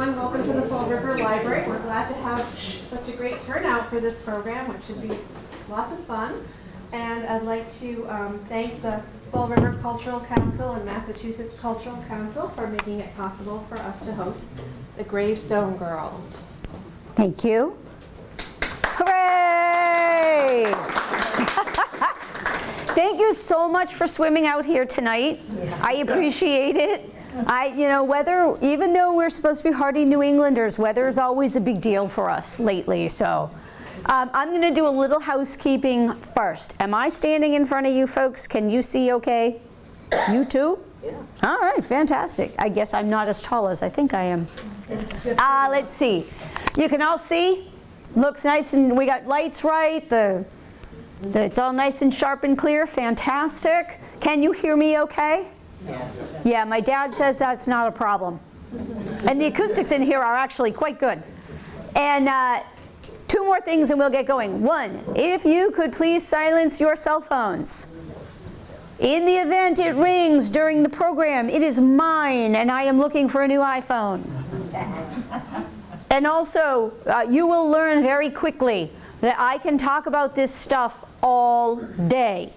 everyone. Welcome to the Fall River Library. We're glad to have such a great turnout for this program, which should be lots of fun. And I'd like to thank the Fall River Cultural Council and Massachusetts Cultural Council for making it possible for us to host the Gravestone Girls. Thank you. Hooray! Thank you so much for swimming out here tonight. I appreciate it. Weather, even though we're supposed to be hardy New Englanders, weather is always a big deal for us lately. So I'm going to do a little housekeeping first. Am I standing in front of you folks? Can you see okay? You too? Yeah. All right, fantastic. I guess I'm not as tall as I think I am. Let's see. You can all see? Looks nice, and we got lights right. It's all nice and sharp and clear. Fantastic. Can you hear me okay? Yes. Yeah, my dad says that's not a problem. And the acoustics in here are actually quite good. And two more things and we'll get going. One, if you could please silence your cell phones. In the event it rings during the program, it is mine and I am looking for a new iPhone. And also, you will learn very quickly that I can talk about this stuff all day.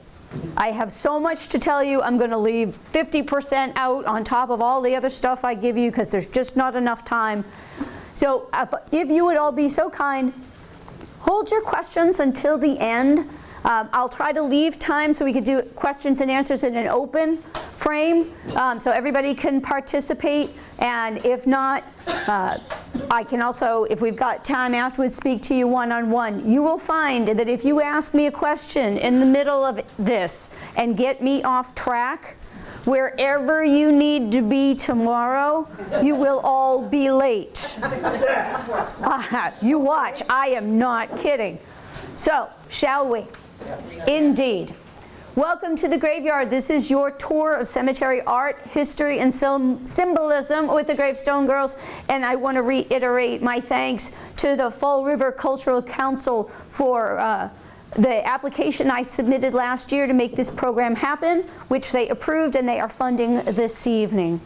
I have so much to tell you, I'm going to leave 50% out on top of all the other stuff I give you because there's just not enough time. So if you would all be so kind, hold your questions until the end. I'll try to leave time so we could do questions and answers in an open frame so everybody can participate. And if not, I can also, if we've got time afterwards, speak to you one-on-one. You will find that if you ask me a question in the middle of this and get me off track, wherever you need to be tomorrow, you will all be late. You watch, I am not kidding. So, shall we? Indeed. Welcome to the graveyard. This is your tour of cemetery art, history, and symbolism with the Gravestone Girls. And I want to reiterate my thanks to the Fall River Cultural Council for the application I submitted last year to make this program happen, which they approved and they are funding this evening.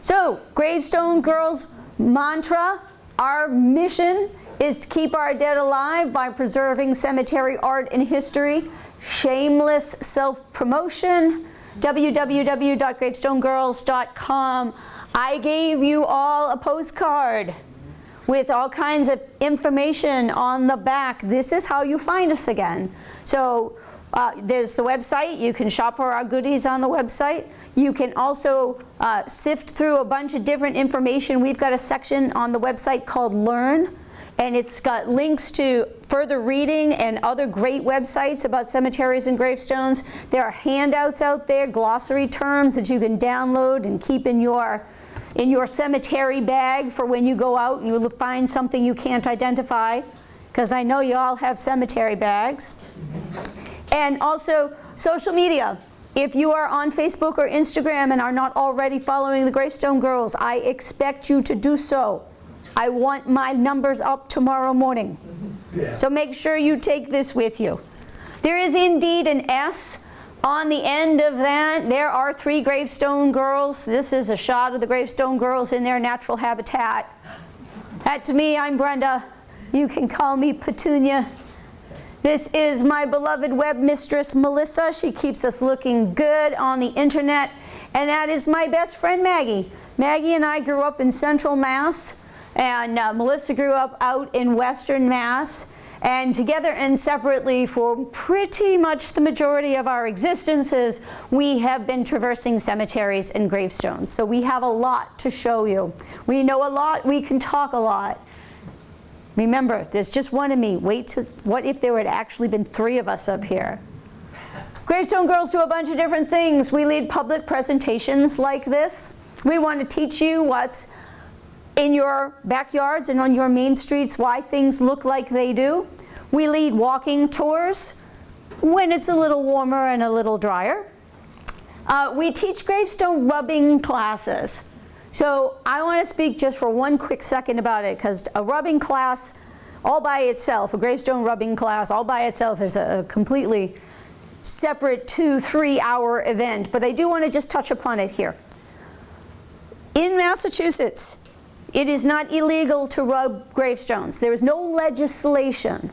So, Gravestone Girls mantra, our mission is to keep our dead alive by preserving cemetery art and history. Shameless self-promotion, www.gravestonegirls.com. I gave you all a postcard with all kinds of information on the back. This is how you find us again. So there's the website. You can shop for our goodies on the website. You can also sift through a bunch of different information. We've got a section on the website called Learn. And it's got links to further reading and other great websites about cemeteries and gravestones. There are handouts out there, glossary terms that you can download and keep in your cemetery bag for when you go out and you find something you can't identify, because I know you all have cemetery bags. And also social media. If you are on Facebook or Instagram and are not already following the Gravestone Girls, I expect you to do so. I want my numbers up tomorrow morning. Yeah. So make sure you take this with you. There is indeed an S on the end of that. There are 3 Gravestone Girls. This is a shot of the Gravestone Girls in their natural habitat. That's me, I'm Brenda. You can call me Petunia. This is my beloved web mistress, Melissa. She keeps us looking good on the internet. And that is my best friend, Maggie. Maggie and I grew up in Central Mass. And Melissa grew up out in Western Mass, and together and separately for pretty much the majority of our existences, we have been traversing cemeteries and gravestones. So we have a lot to show you. We know a lot, we can talk a lot. Remember, there's just one of me. What if there had actually been 3 of us up here? Gravestone Girls do a bunch of different things. We lead public presentations like this. We want to teach you what's in your backyards and on your main streets, why things look like they do. We lead walking tours when it's a little warmer and a little drier. We teach gravestone rubbing classes. So I want to speak just for one quick second about it, because a rubbing class all by itself, a gravestone rubbing class all by itself is a completely separate 2-3 hour event, but I do want to just touch upon it here. In Massachusetts, it is not illegal to rub gravestones. There is no legislation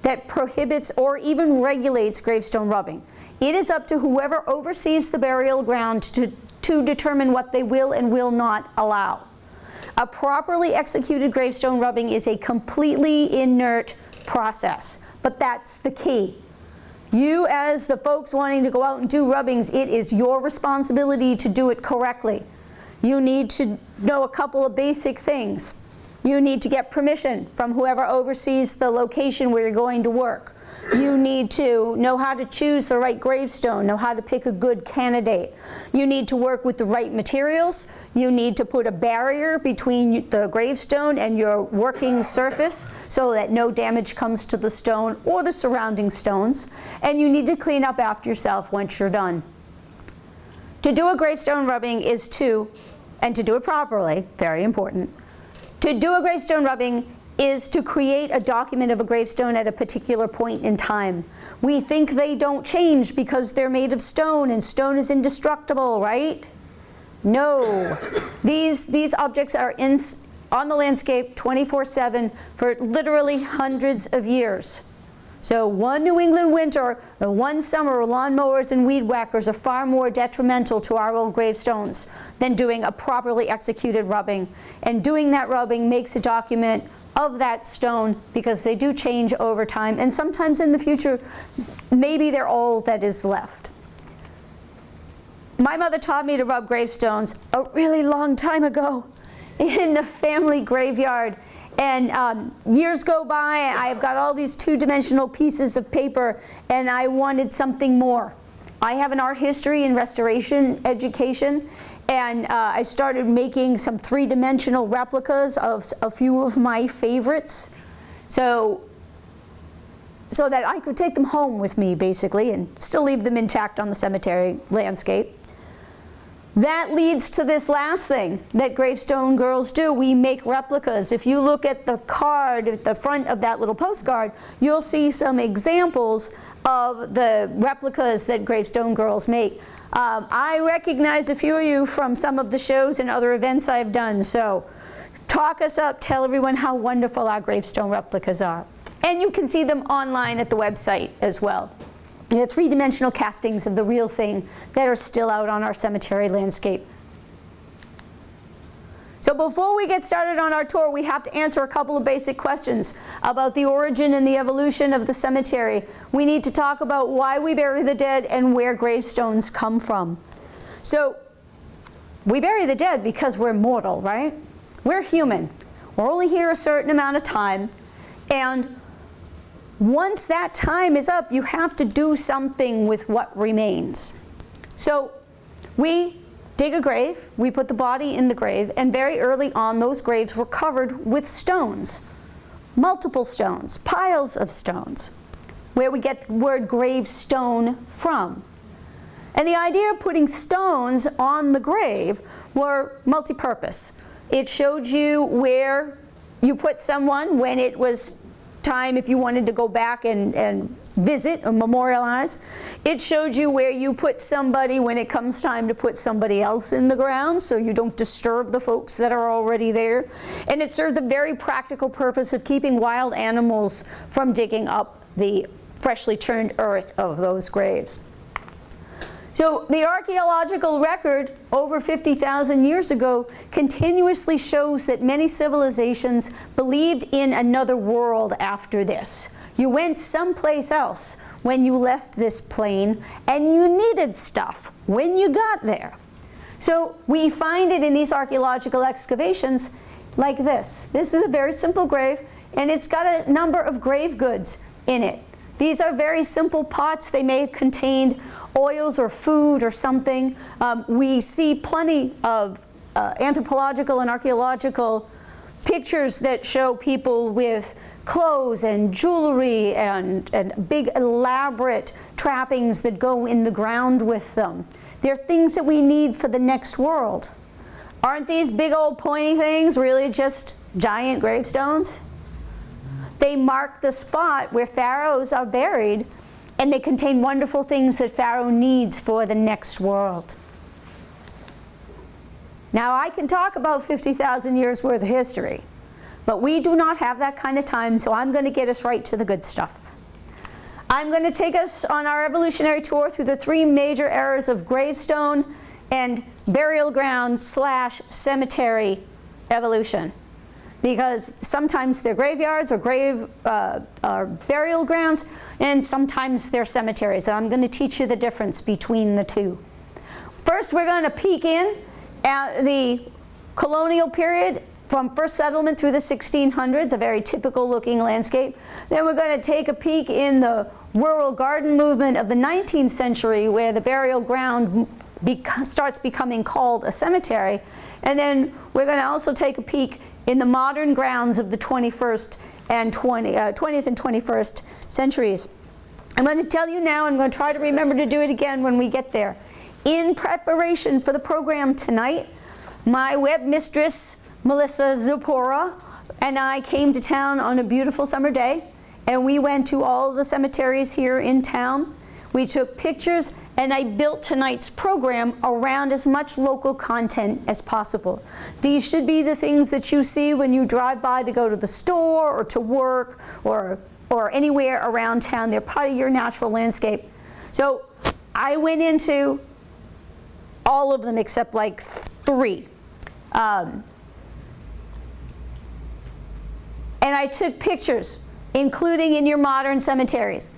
that prohibits or even regulates gravestone rubbing. It is up to whoever oversees the burial ground to determine what they will and will not allow. A properly executed gravestone rubbing is a completely inert process, but that's the key. You, as the folks wanting to go out and do rubbings, it is your responsibility to do it correctly. You need to know a couple of basic things. You need to get permission from whoever oversees the location where you're going to work. You need to know how to choose the right gravestone, know how to pick a good candidate. You need to work with the right materials. You need to put a barrier between the gravestone and your working surface so that no damage comes to the stone or the surrounding stones. And you need to clean up after yourself once you're done. To do a gravestone rubbing is and to do it properly, very important, to do a gravestone rubbing is to create a document of a gravestone at a particular point in time. We think they don't change because they're made of stone and stone is indestructible, right? No. These objects are on the landscape 24/7 for literally hundreds of years. So one New England winter or one summer, lawnmowers and weed whackers are far more detrimental to our old gravestones than doing a properly executed rubbing. And doing that rubbing makes a document of that stone because they do change over time, and sometimes in the future maybe they're all that is left. My mother taught me to rub gravestones a really long time ago in the family graveyard, and years go by. I have got all these two-dimensional pieces of paper and I wanted something more. I have an art history and restoration education, and I started making some three-dimensional replicas of a few of my favorites so that I could take them home with me, basically, and still leave them intact on the cemetery landscape. That leads to this last thing that Gravestone Girls do. We make replicas. If you look at the card at the front of that little postcard, you'll see some examples of the replicas that Gravestone Girls make. I recognize a few of you from some of the shows and other events I've done, so talk us up, tell everyone how wonderful our gravestone replicas are. And you can see them online at the website as well. They're three-dimensional castings of the real thing that are still out on our cemetery landscape. So before we get started on our tour, we have to answer a couple of basic questions about the origin and the evolution of the cemetery. We need to talk about why we bury the dead and where gravestones come from. So we bury the dead because we're mortal, right? We're human. We're only here a certain amount of time, and once that time is up, you have to do something with what remains. So we dig a grave, we put the body in the grave, and very early on those graves were covered with stones. Multiple stones, piles of stones, where we get the word gravestone from. And the idea of putting stones on the grave were multi-purpose. It showed you where you put someone when it was time if you wanted to go back and visit or memorialize. It showed you where you put somebody when it comes time to put somebody else in the ground so you don't disturb the folks that are already there. And it served the very practical purpose of keeping wild animals from digging up the freshly turned earth of those graves. So the archaeological record over 50,000 years ago continuously shows that many civilizations believed in another world after this. You went someplace else when you left this plane, and you needed stuff when you got there. So we find it in these archaeological excavations like this. This is a very simple grave, and it's got a number of grave goods in it. These are very simple pots. They may have contained oils or food or something. We see plenty of anthropological and archaeological pictures that show people with clothes and jewelry and big elaborate trappings that go in the ground with them. They're things that we need for the next world. Aren't these big old pointy things really just giant gravestones? They mark the spot where pharaohs are buried, and they contain wonderful things that Pharaoh needs for the next world. Now, I can talk about 50,000 years worth of history, but we do not have that kind of time, so I'm going to get us right to the good stuff. I'm going to take us on our evolutionary tour through the 3 major eras of gravestone and burial ground / cemetery evolution. Because sometimes they're graveyards or burial grounds, and sometimes they're cemeteries. And I'm going to teach you the difference between the two. First, we're going to peek in at the colonial period from first settlement through the 1600s, a very typical looking landscape. Then we're going to take a peek in the rural garden movement of the 19th century, where the burial ground starts becoming called a cemetery. And then we're going to also take a peek in the modern grounds of the 20th and 21st centuries. I'm going to tell you now, I'm going to try to remember to do it again when we get there. In preparation for the program tonight, my web mistress, Melissa Zipporah, and I came to town on a beautiful summer day, and we went to all the cemeteries here in town. We took pictures, and I built tonight's program around as much local content as possible. These should be the things that you see when you drive by to go to the store or to work or anywhere around town. They're part of your natural landscape. So I went into all of them except like 3. And I took pictures, including in your modern cemeteries.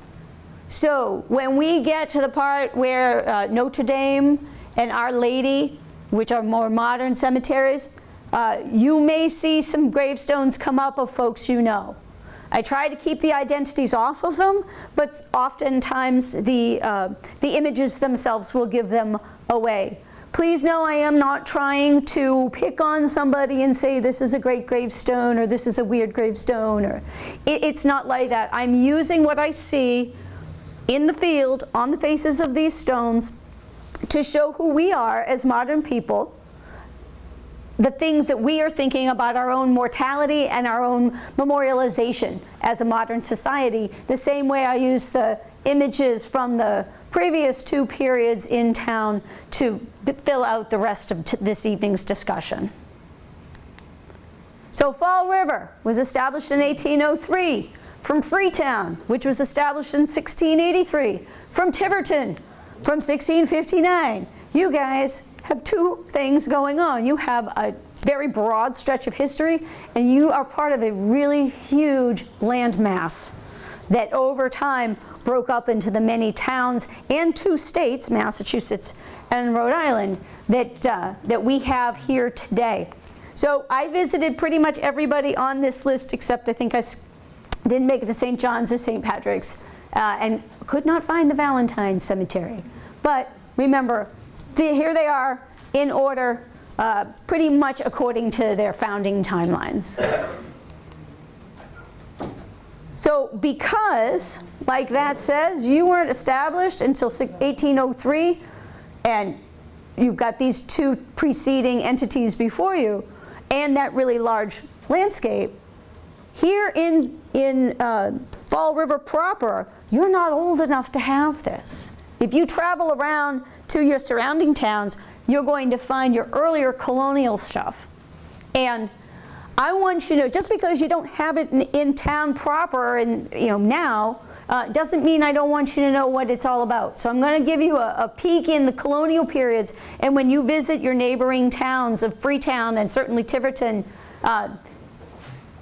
So when we get to the part where Notre Dame and Our Lady, which are more modern cemeteries, you may see some gravestones come up of folks you know. I try to keep the identities off of them, but oftentimes the images themselves will give them away. Please know I am not trying to pick on somebody and say this is a great gravestone or this is a weird gravestone. Or it's not like that. I'm using what I see in the field, on the faces of these stones, to show who we are as modern people, the things that we are thinking about our own mortality and our own memorialization as a modern society, the same way I use the images from the previous 2 periods in town to fill out the rest of this evening's discussion. So Fall River was established in 1803. From Freetown, which was established in 1683, from Tiverton, from 1659. You guys have 2 things going on. You have a very broad stretch of history, and you are part of a really huge landmass that over time broke up into the many towns and 2 states, Massachusetts and Rhode Island, that we have here today. So I visited pretty much everybody on this list, except I think I didn't make it to St. John's or St. Patrick's, and could not find the Valentine Cemetery. But remember, here they are in order, pretty much according to their founding timelines. So because, like that says, you weren't established until 1803, and you've got these 2 preceding entities before you, and that really large landscape, here in Fall River proper, you're not old enough to have this. If you travel around to your surrounding towns, you're going to find your earlier colonial stuff. And I want you to know, just because you don't have it in town proper and now, doesn't mean I don't want you to know what it's all about. So I'm going to give you a peek in the colonial periods, and when you visit your neighboring towns of Freetown and certainly Tiverton,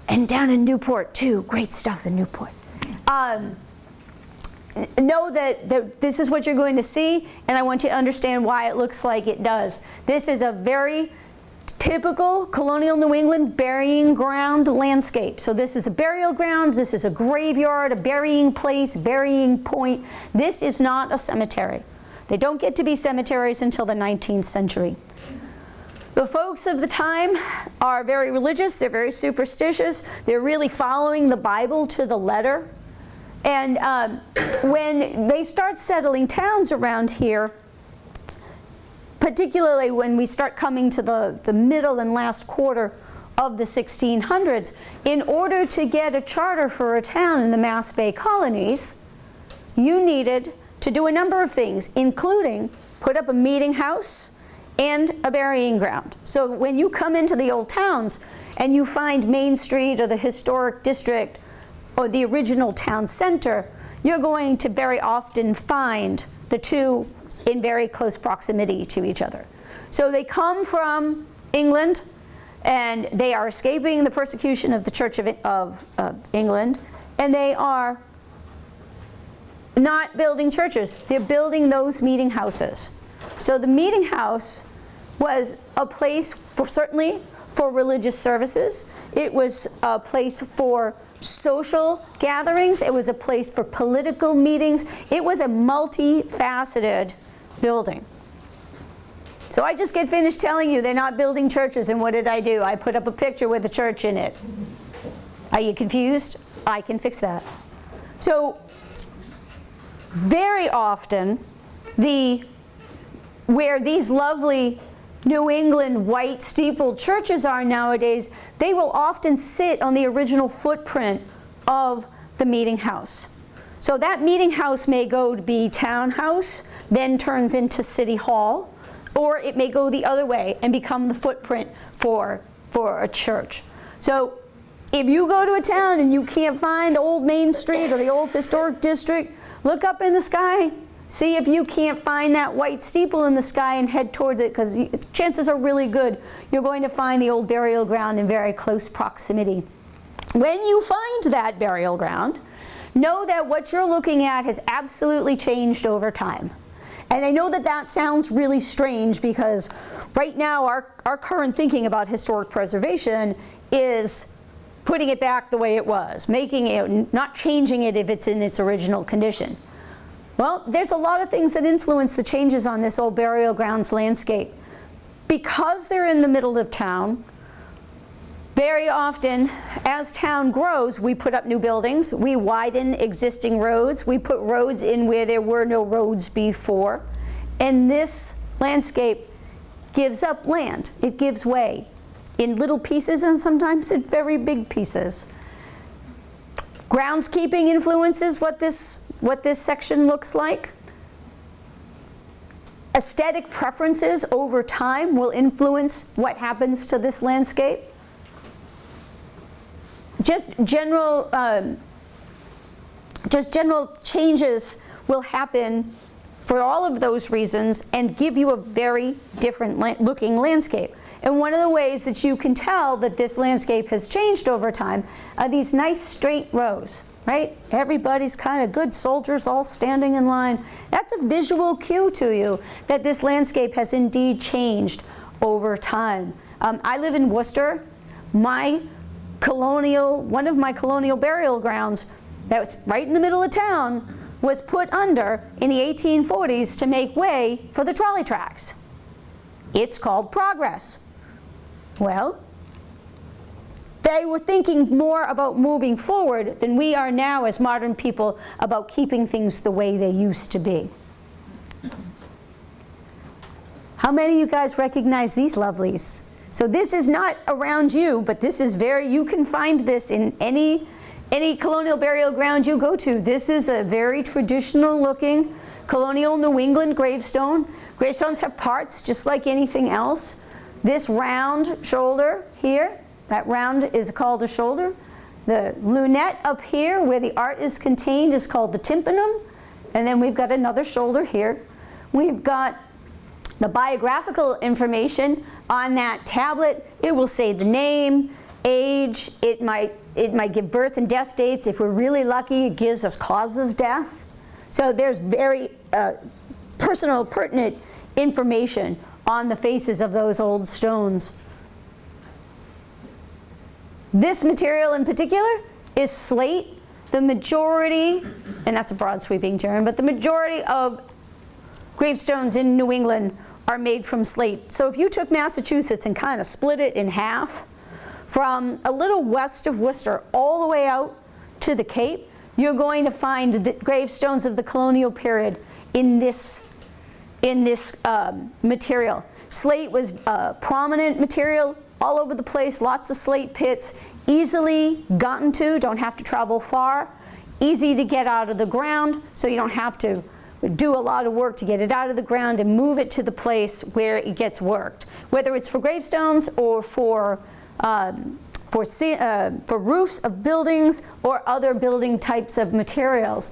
and down in Newport too, great stuff in Newport. Know that this is what you're going to see, and I want you to understand why it looks like it does. This is a very typical colonial New England burying ground landscape. So this is a burial ground, this is a graveyard, a burying place, burying point. This is not a cemetery. They don't get to be cemeteries until the 19th century. The folks of the time are very religious, they're very superstitious, they're really following the Bible to the letter. And when they start settling towns around here, particularly when we start coming to the middle and last quarter of the 1600s, in order to get a charter for a town in the Mass Bay colonies, you needed to do a number of things, including put up a meeting house and a burying ground. So when you come into the old towns and you find Main Street or the historic district or the original town center, you're going to very often find the two in very close proximity to each other. So they come from England, and they are escaping the persecution of the Church of England, and they are not building churches. They're building those meeting houses. So the meeting house was a place for, certainly for religious services. It was a place for social gatherings. It was a place for political meetings. It was a multifaceted building. So I just get finished telling you they're not building churches, and what did I do? I put up a picture with a church in it. Are you confused? I can fix that. So very often, where these lovely New England white steepled churches are nowadays, they will often sit on the original footprint of the meeting house. So that meeting house may go to be townhouse, then turns into city hall, or it may go the other way and become the footprint for a church. So if you go to a town and you can't find Old Main Street or the old historic district, look up in the sky. See if you can't find that white steeple in the sky and head towards it, because chances are really good you're going to find the old burial ground in very close proximity. When you find that burial ground, know that what you're looking at has absolutely changed over time. And I know that that sounds really strange, because right now our current thinking about historic preservation is putting it back the way it was, making it, not changing it if it's in its original condition. Well, there's a lot of things that influence the changes on this old burial grounds landscape. Because they're in the middle of town, very often, as town grows, we put up new buildings, we widen existing roads, we put roads in where there were no roads before, and this landscape gives up land. It gives way in little pieces and sometimes in very big pieces. Groundskeeping influences what this section looks like. Aesthetic preferences over time will influence what happens to this landscape. Just general changes will happen for all of those reasons and give you a very different looking landscape. And one of the ways that you can tell that this landscape has changed over time are these nice straight rows, right? Everybody's kind of good soldiers all standing in line. That's a visual cue to you that this landscape has indeed changed over time. I live in Worcester. One of my colonial burial grounds that was right in the middle of town was put under in the 1840s to make way for the trolley tracks. It's called progress. Well, they were thinking more about moving forward than we are now as modern people about keeping things the way they used to be. How many of you guys recognize these lovelies? So this is not around you, but this is you can find this in any colonial burial ground you go to. This is a very traditional looking colonial New England gravestone. Gravestones have parts just like anything else. This round shoulder here, that round is called a shoulder. The lunette up here where the art is contained is called the tympanum. And then we've got another shoulder here. We've got the biographical information on that tablet. It will say the name, age, it might give birth and death dates. If we're really lucky, it gives us cause of death. So there's very personal, pertinent information on the faces of those old stones. This material in particular is slate. The majority, and that's a broad sweeping term, but the majority of gravestones in New England are made from slate. So if you took Massachusetts and kind of split it in half, from a little west of Worcester all the way out to the Cape, you're going to find the gravestones of the colonial period in this material. Slate was a prominent material all over the place, lots of slate pits, easily gotten to, don't have to travel far, easy to get out of the ground, so you don't have to do a lot of work to get it out of the ground and move it to the place where it gets worked, whether it's for gravestones or for roofs of buildings or other building types of materials.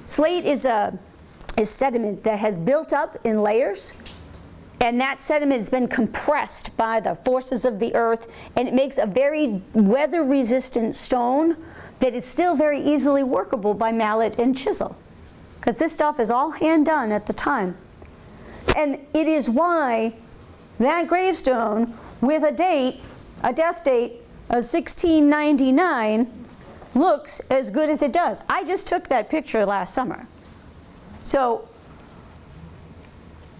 Slate is sediment that has built up in layers, and that sediment has been compressed by the forces of the earth, and it makes a very weather-resistant stone that is still very easily workable by mallet and chisel, because this stuff is all hand done at the time. And it is why that gravestone with a death date of 1699 looks as good as it does. I just took that picture last summer. So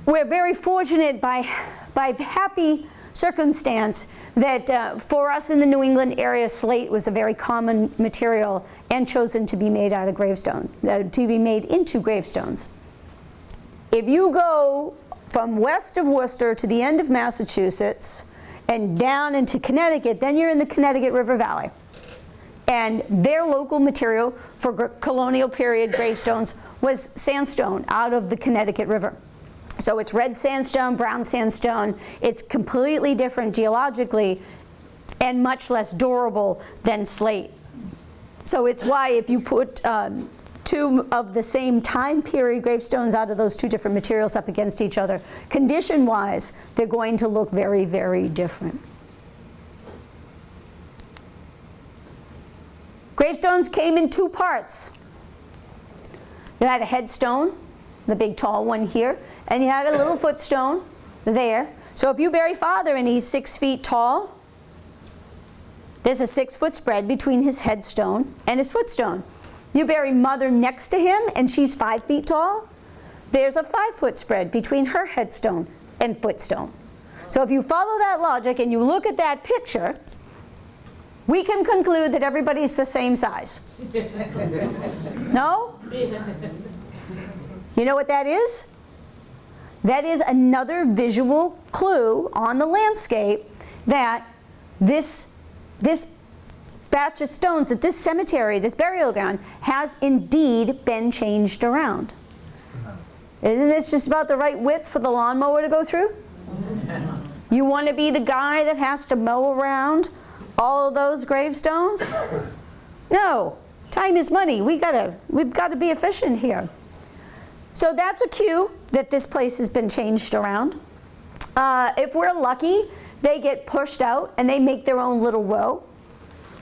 we're very fortunate by happy circumstance that for us in the New England area, slate was a very common material and chosen to be made out of gravestones, to be made into gravestones. If you go from west of Worcester to the end of Massachusetts and down into Connecticut, then you're in the Connecticut River Valley. And their local material for colonial period gravestones was sandstone out of the Connecticut River. So it's red sandstone, brown sandstone. It's completely different geologically and much less durable than slate. So it's why if you put two of the same time period gravestones out of those two different materials up against each other, condition-wise, they're going to look very, very different. Gravestones came in two parts. You had a headstone, the big tall one here, and you had a little footstone there. So if you bury father and he's 6 feet tall, there's a 6-foot spread between his headstone and his footstone. You bury mother next to him and she's 5 feet tall, there's a 5-foot spread between her headstone and footstone. So if you follow that logic and you look at that picture, we can conclude that everybody's the same size. No? You know what that is? That is another visual clue on the landscape that this batch of stones, that this cemetery, this burial ground, has indeed been changed around. Isn't this just about the right width for the lawnmower to go through? You want to be the guy that has to mow around all of those gravestones? No. Time is money. We've got to be efficient here. So that's a cue that this place has been changed around. If we're lucky, they get pushed out and they make their own little row.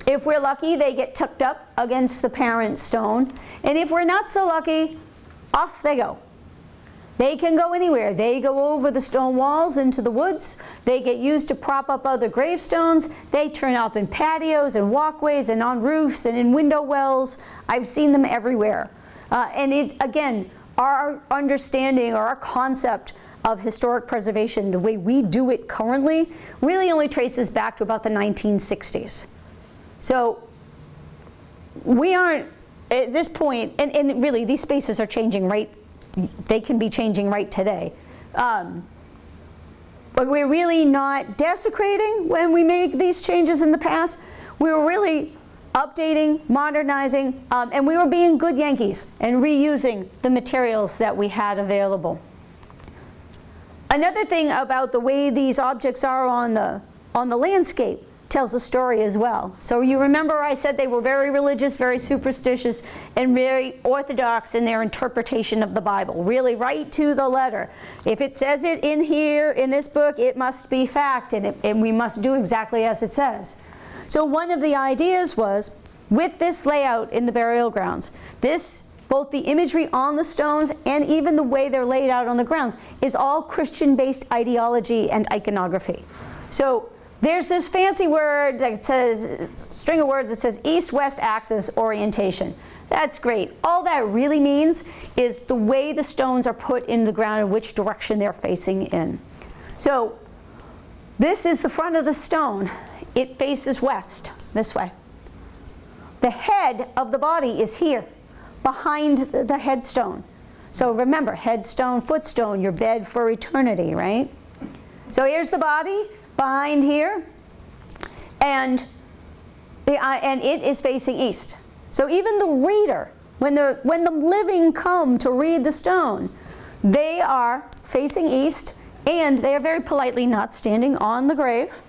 If we're lucky, they get tucked up against the parent stone. And if we're not so lucky, off they go. They can go anywhere. They go over the stone walls into the woods. They get used to prop up other gravestones. They turn up in patios and walkways and on roofs and in window wells. I've seen them everywhere. And it, again, our understanding or our concept of historic preservation, the way we do it currently, really only traces back to about the 1960s. So we aren't, at this point, and really these spaces are changing right, they can be changing right today. But we're really not desecrating when we make these changes in the past. We were really updating, modernizing, and we were being good Yankees and reusing the materials that we had available. Another thing about the way these objects are on the landscape tells a story as well. So you remember I said they were very religious, very superstitious, and very orthodox in their interpretation of the Bible, really right to the letter. If it says it in here, in this book, it must be fact, and we must do exactly as it says. So one of the ideas was, with this layout in the burial grounds, both the imagery on the stones and even the way they're laid out on the grounds is all Christian-based ideology and iconography. So there's this fancy word that says, string of words that says east-west axis orientation. That's great. All that really means is the way the stones are put in the ground and which direction they're facing in. So this is the front of the stone. It faces west, this way. The head of the body is here, behind the headstone. So remember, headstone, footstone, your bed for eternity, right? So here's the body behind here, and it is facing east. So even the reader when the living come to read the stone, they are facing east, and they are very politely not standing on the grave.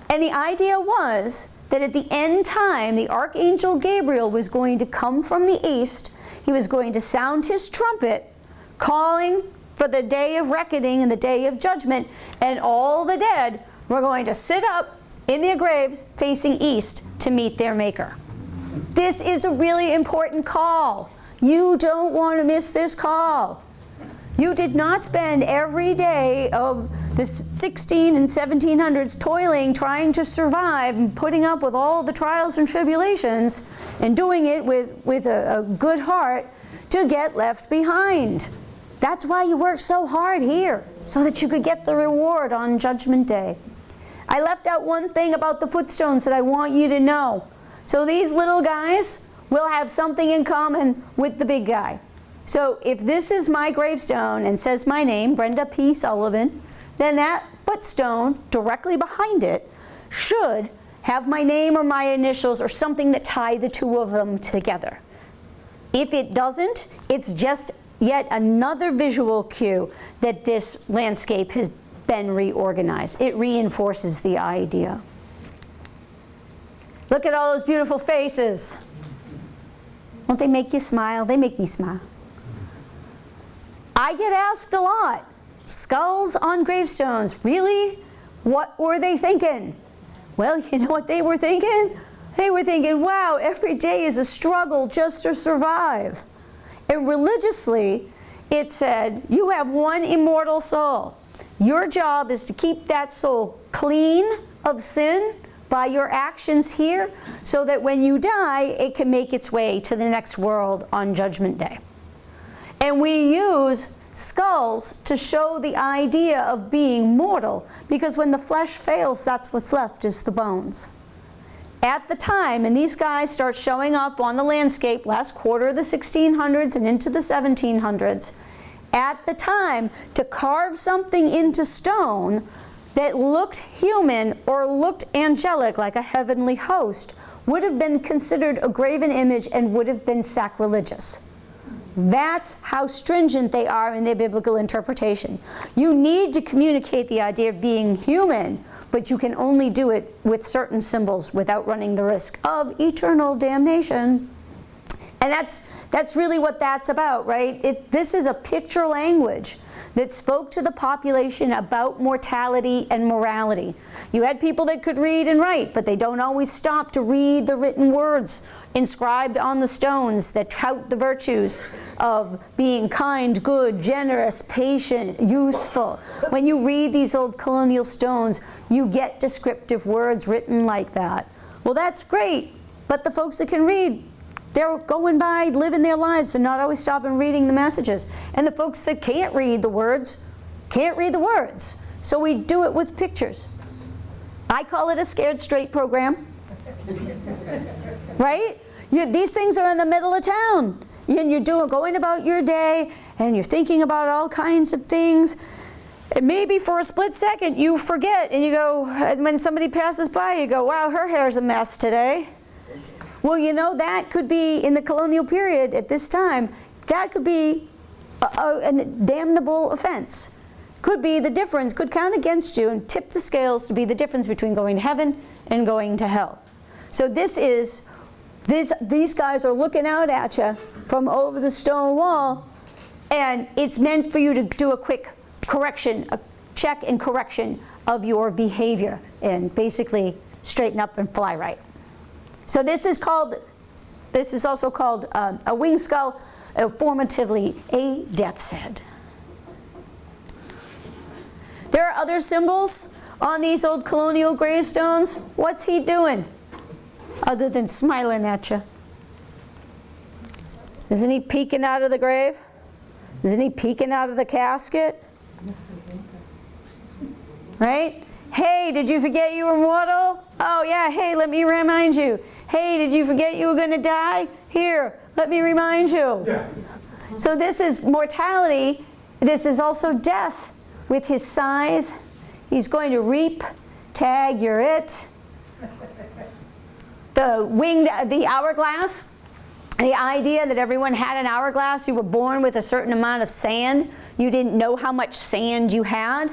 And the idea was that at the end time, the Archangel Gabriel was going to come from the east. He was going to sound his trumpet, calling for the day of reckoning and the day of judgment, and all the dead were going to sit up in their graves facing east to meet their Maker. This is a really important call. You don't want to miss this call. You did not spend every day of the 16 and 1700s toiling, trying to survive, and putting up with all the trials and tribulations, and doing it with a good heart to get left behind. That's why you work so hard here, so that you could get the reward on Judgment Day. I left out one thing about the footstones that I want you to know. So these little guys will have something in common with the big guy. So if this is my gravestone and says my name, Brenda P. Sullivan, then that footstone directly behind it should have my name or my initials or something that tie the two of them together. If it doesn't, it's just yet another visual cue that this landscape has been reorganized. It reinforces the idea. Look at all those beautiful faces. Won't they make you smile? They make me smile. I get asked a lot, skulls on gravestones, really? What were they thinking? Well, you know what they were thinking? They were thinking, wow, every day is a struggle just to survive. And religiously, it said, you have one immortal soul. Your job is to keep that soul clean of sin by your actions here, so that when you die, it can make its way to the next world on Judgment Day. And we use skulls to show the idea of being mortal, because when the flesh fails, that's what's left is the bones. At the time, and these guys start showing up on the landscape last quarter of the 1600s and into the 1700s, at the time, to carve something into stone that looked human or looked angelic like a heavenly host would have been considered a graven image and would have been sacrilegious. That's how stringent they are in their biblical interpretation. You need to communicate the idea of being human, but you can only do it with certain symbols without running the risk of eternal damnation. And that's really what that's about, right? This is a picture language that spoke to the population about mortality and morality. You had people that could read and write, but they don't always stop to read the written words inscribed on the stones that tout the virtues of being kind, good, generous, patient, useful. When you read these old colonial stones, you get descriptive words written like that. Well, that's great, but the folks that can read, they're going by, living their lives. They're not always stopping reading the messages. And the folks that can't read the words, can't read the words. So we do it with pictures. I call it a scared straight program. Right? These things are in the middle of town. And you're going about your day, and you're thinking about all kinds of things. And maybe for a split second you forget, and you go, when somebody passes by, you go, wow, her hair's a mess today. Well, you know, that could be, in the colonial period at this time, that could be a damnable offense. Could be the difference, could count against you and tip the scales to be the difference between going to heaven and going to hell. So these guys are looking out at you from over the stone wall, and it's meant for you to do a quick correction, a check and correction of your behavior, and basically straighten up and fly right. So this is also called a wing skull, formatively a death's head. There are other symbols on these old colonial gravestones. What's he doing other than smiling at you? Isn't he peeking out of the grave? Isn't he peeking out of the casket? Right? Hey, did you forget you were mortal? Oh yeah, hey, let me remind you. Hey, did you forget you were going to die? Here, let me remind you. Yeah. So this is mortality. This is also death. With his scythe, he's going to reap, tag, you're it. The hourglass The idea that everyone had an hourglass, you were born with a certain amount of sand, you didn't know how much sand you had.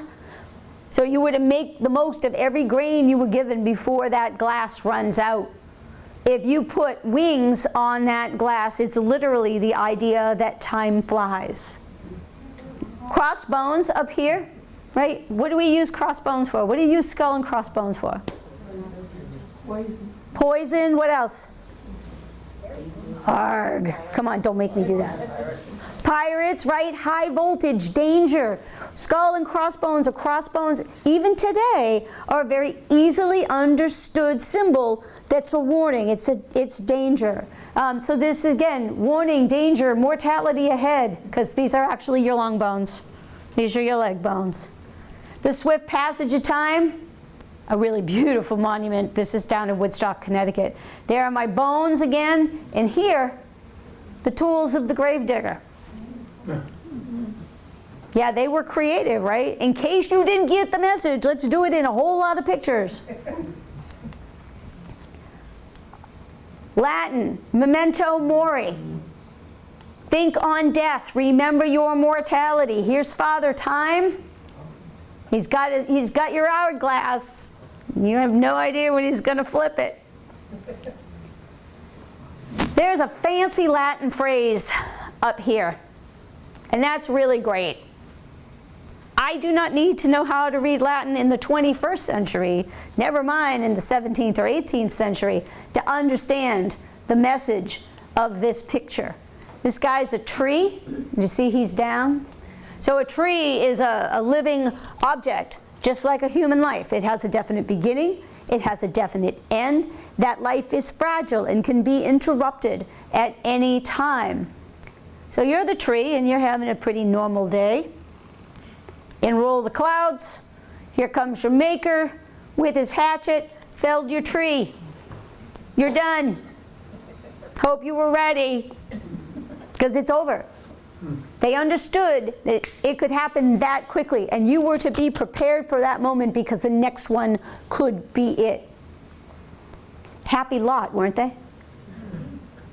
So you were to make the most of every grain you were given before that glass runs out. If you put wings on that glass, it's literally the idea that time flies. Crossbones up here, right? What do we use crossbones for? What do you use skull and crossbones for? Poison. Poison, what else? Arg. Come on, don't make me do that. Pirates, right? High voltage, danger. Skull and crossbones, or crossbones, even today, are a very easily understood symbol that's a warning. It's danger. So this, again, warning, danger, mortality ahead, because these are actually your long bones. These are your leg bones. The swift passage of time, a really beautiful monument. This is down in Woodstock, Connecticut. There are my bones again, and here, the tools of the gravedigger. Yeah, they were creative, right? In case you didn't get the message, let's do it in a whole lot of pictures. Latin, memento mori. Think on death, remember your mortality. Here's Father Time. He's got your hourglass. You have no idea when he's going to flip it. There's a fancy Latin phrase up here, and that's really great. I do not need to know how to read Latin in the 21st century, never mind in the 17th or 18th century, to understand the message of this picture. This guy's a tree. You see he's down? So a tree is a living object, just like a human life. It has a definite beginning. It has a definite end. That life is fragile and can be interrupted at any time. So you're the tree, and you're having a pretty normal day. Enroll the clouds. Here comes your maker with his hatchet, felled your tree. You're done. Hope you were ready, because it's over. They understood that it could happen that quickly, and you were to be prepared for that moment because the next one could be it. Happy lot, weren't they?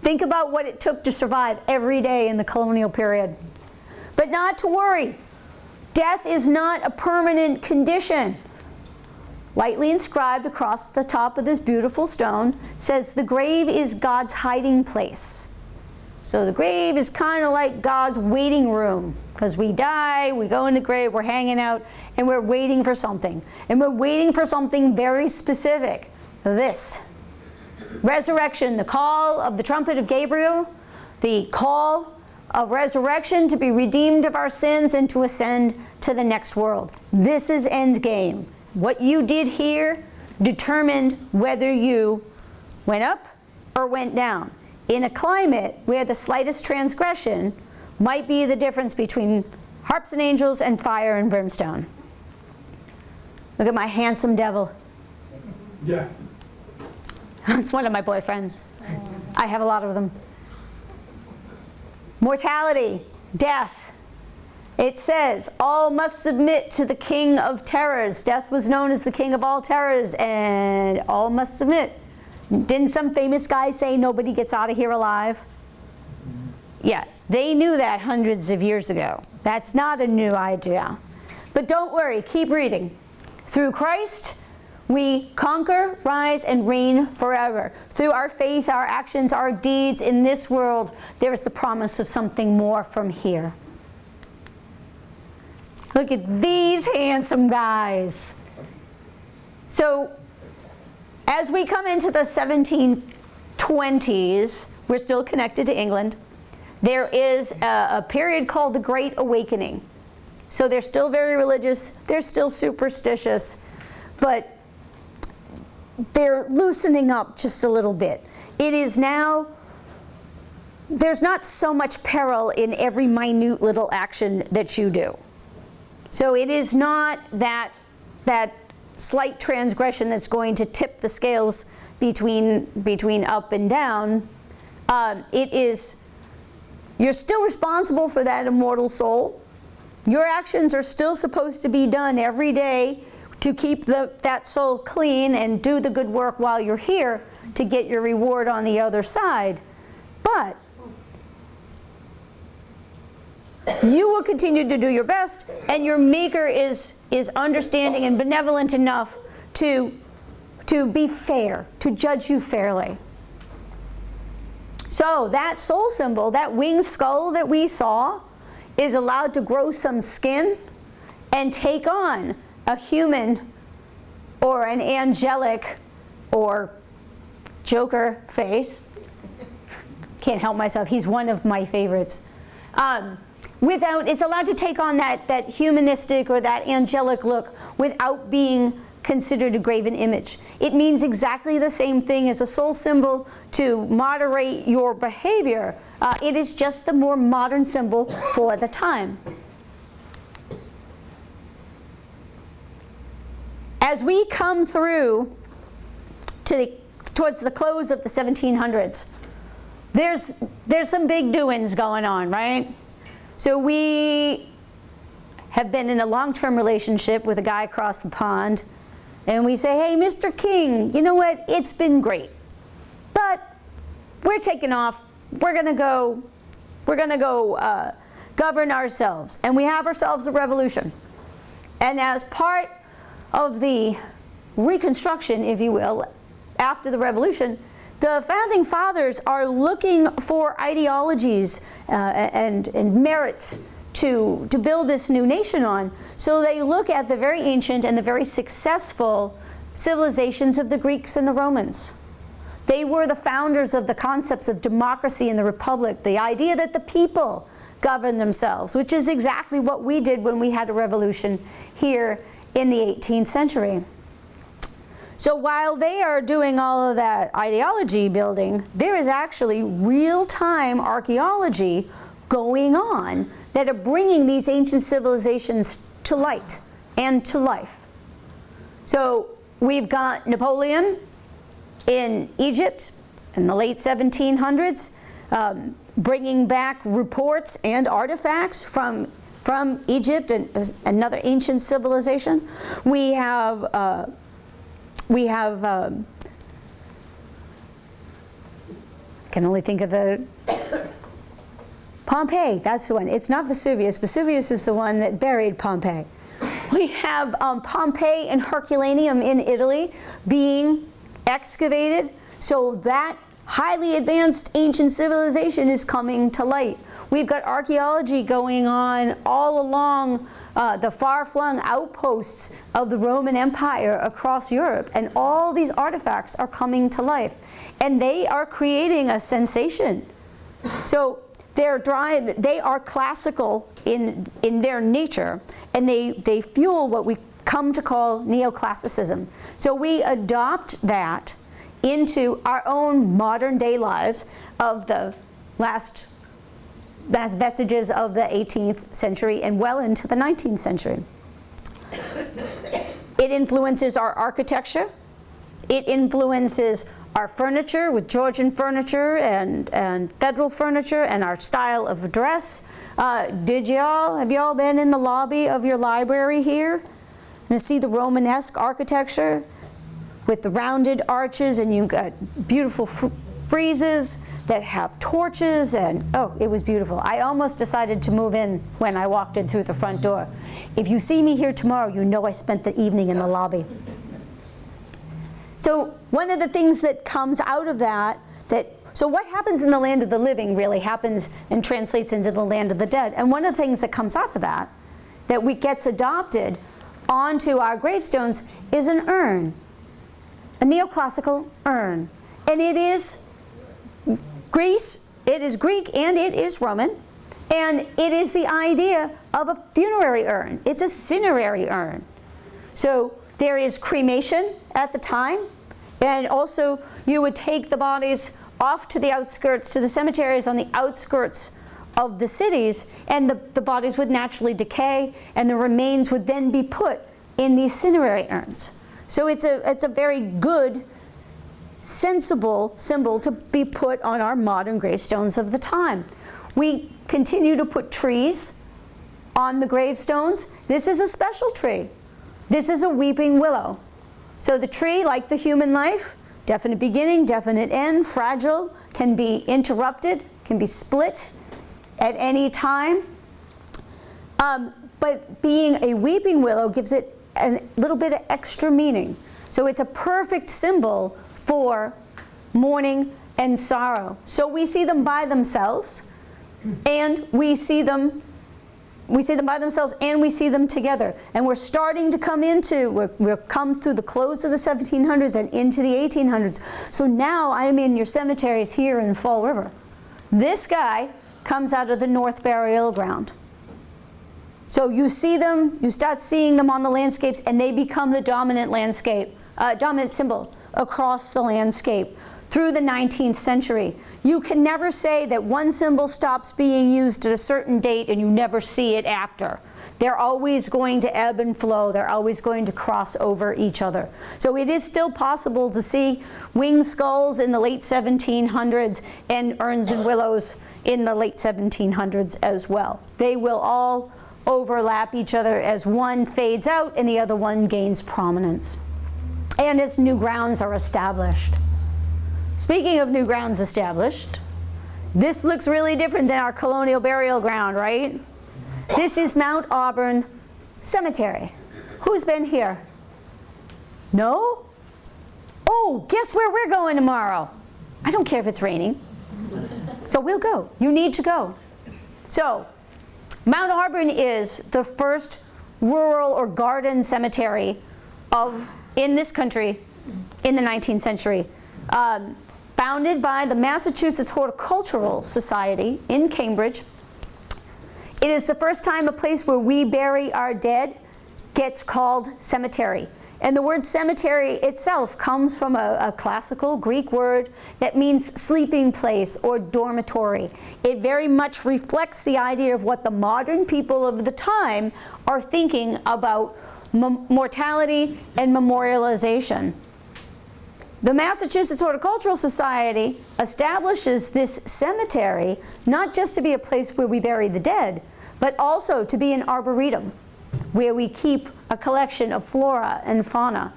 Think about what it took to survive every day in the colonial period. But not to worry. Death is not a permanent condition. Lightly inscribed across the top of this beautiful stone says the grave is God's hiding place. So the grave is kind of like God's waiting room, because we die, we go in the grave, we're hanging out, and we're waiting for something. And we're waiting for something very specific. This. Resurrection, the call of the trumpet of Gabriel, the call of resurrection to be redeemed of our sins and to ascend to the next world. This is endgame. What you did here determined whether you went up or went down. In a climate where the slightest transgression might be the difference between harps and angels and fire and brimstone. Look at my handsome devil. Yeah. It's one of my boyfriends. I have a lot of them. Mortality, death. It says, all must submit to the king of terrors. Death was known as the king of all terrors, and all must submit. Didn't some famous guy say nobody gets out of here alive? Yeah, they knew that hundreds of years ago. That's not a new idea. But don't worry, keep reading. Through Christ, we conquer, rise, and reign forever. Through our faith, our actions, our deeds in this world, there is the promise of something more from here. Look at these handsome guys. So, as we come into the 1720s, we're still connected to England. There is a period called the Great Awakening. So they're still very religious, they're still superstitious, but they're loosening up just a little bit. It is now, there's not so much peril in every minute little action that you do. So it is not that slight transgression that's going to tip the scales between up and down. It is, you're still responsible for that immortal soul. Your actions are still supposed to be done every day to keep that soul clean and do the good work while you're here to get your reward on the other side. But you will continue to do your best, and your maker is understanding and benevolent enough to be fair, to judge you fairly. So that soul symbol, that winged skull that we saw, is allowed to grow some skin and take on a human or an angelic or Joker face. Can't help myself, he's one of my favorites. It's allowed to take on that humanistic or that angelic look without being considered a graven image. It means exactly the same thing as a soul symbol to moderate your behavior. It is just the more modern symbol for the time. As we come through towards the close of the 1700s, there's some big doings going on, right? So we have been in a long-term relationship with a guy across the pond, and we say, hey, Mr. King, you know what? It's been great, but we're taking off. We're gonna go govern ourselves, and we have ourselves a revolution. And as part of the reconstruction, if you will, after the revolution, the founding fathers are looking for ideologies and merits to build this new nation on. So they look at the very ancient and the very successful civilizations of the Greeks and the Romans. They were the founders of the concepts of democracy and the republic, the idea that the people govern themselves, which is exactly what we did when we had a revolution here in the 18th century. So while they are doing all of that ideology building, there is actually real-time archaeology going on that are bringing these ancient civilizations to light and to life. So we've got Napoleon in Egypt in the late 1700s, bringing back reports and artifacts from Egypt and another ancient civilization. We have can only think of the Pompeii, that's the one. It's not Vesuvius. Vesuvius is the one that buried Pompeii. We have Pompeii and Herculaneum in Italy being excavated, so that highly advanced ancient civilization is coming to light. We've got archaeology going on all along the far-flung outposts of the Roman Empire across Europe, and all these artifacts are coming to life, and they are creating a sensation. So they are classical in their nature, and they fuel what we come to call neoclassicism. So we adopt that into our own modern day lives of the last vestiges of the 18th century and well into the 19th century. It influences our architecture. It influences our furniture with Georgian furniture and federal furniture and our style of dress. Have you all been in the lobby of your library here and see the Romanesque architecture with the rounded arches, and you've got beautiful friezes that have torches, and oh, it was beautiful. I almost decided to move in when I walked in through the front door. If you see me here tomorrow, you know I spent the evening in the lobby. So one of the things that comes out of so what happens in the land of the living really happens and translates into the land of the dead. And one of the things that comes out of that gets adopted onto our gravestones is an urn, a neoclassical urn. And it is Greek and it is Roman, and it is the idea of a funerary urn. It's a cinerary urn. So there is cremation at the time, and also you would take the bodies off to the outskirts, to the cemeteries on the outskirts of the cities, and the bodies would naturally decay, and the remains would then be put in these cinerary urns. So it's a very good, sensible symbol to be put on our modern gravestones of the time. We continue to put trees on the gravestones. This is a special tree. This is a weeping willow. So the tree, like the human life, definite beginning, definite end, fragile, can be interrupted, can be split at any time. But being a weeping willow gives it a little bit of extra meaning. So it's a perfect symbol for mourning and sorrow. So we see them by themselves, and we see them by themselves, and we see them together. And we're starting to come into, we'll come through the close of the 1700s and into the 1800s. So now I am in your cemeteries here in Fall River. This guy comes out of the North Burial Ground. So you see them, you start seeing them on the landscapes, and they become the dominant landscape, dominant symbol across the landscape through the 19th century. You can never say that one symbol stops being used at a certain date and you never see it after. They're always going to ebb and flow. They're always going to cross over each other. So it is still possible to see winged skulls in the late 1700s and urns and willows in the late 1700s as well. They will all overlap each other as one fades out and the other one gains prominence, and as new grounds are established. Speaking of new grounds established, this looks really different than our colonial burial ground, right? This is Mount Auburn Cemetery. Who's been here? No? Oh, guess where we're going tomorrow? I don't care if it's raining. So we'll go. You need to go. So, Mount Auburn is the first rural or garden cemetery in this country in the 19th century. Founded by the Massachusetts Horticultural Society in Cambridge. It is the first time a place where we bury our dead gets called cemetery. And the word cemetery itself comes from a classical Greek word that means sleeping place or dormitory. It very much reflects the idea of what the modern people of the time are thinking about mortality and memorialization. The Massachusetts Horticultural Society establishes this cemetery not just to be a place where we bury the dead, but also to be an arboretum, where we keep a collection of flora and fauna.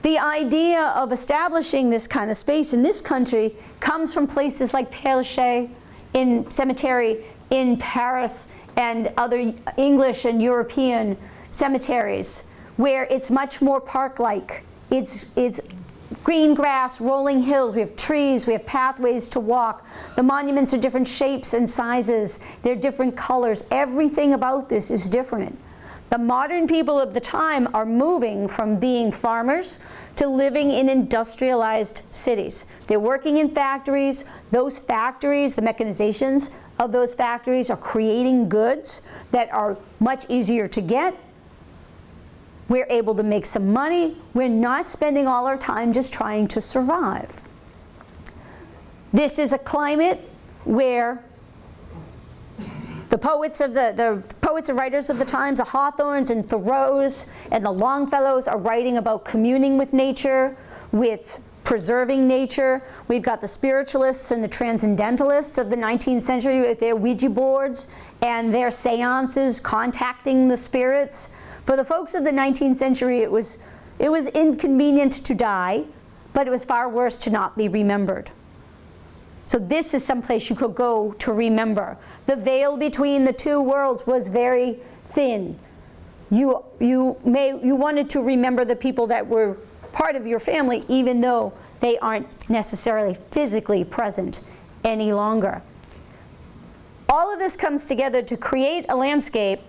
The idea of establishing this kind of space in this country comes from places like Père Lachaise in cemetery in Paris and other English and European cemeteries, where it's much more park-like. It's green grass, rolling hills, we have trees, we have pathways to walk. The monuments are different shapes and sizes, they're different colors. Everything about this is different. The modern people of the time are moving from being farmers to living in industrialized cities. They're working in factories. Those factories, the mechanizations of those factories are creating goods that are much easier to get. We're able to make some money. We're not spending all our time just trying to survive. This is a climate where the poets and writers of the times, the Hawthornes and Thoreaus and the Longfellows, are writing about communing with nature, with preserving nature. We've got the spiritualists and the transcendentalists of the 19th century with their Ouija boards and their seances contacting the spirits. For the folks of the 19th century, it was inconvenient to die, but it was far worse to not be remembered. So this is someplace you could go to remember. The veil between the two worlds was very thin. You wanted to remember the people that were part of your family, even though they aren't necessarily physically present any longer. All of this comes together to create a landscape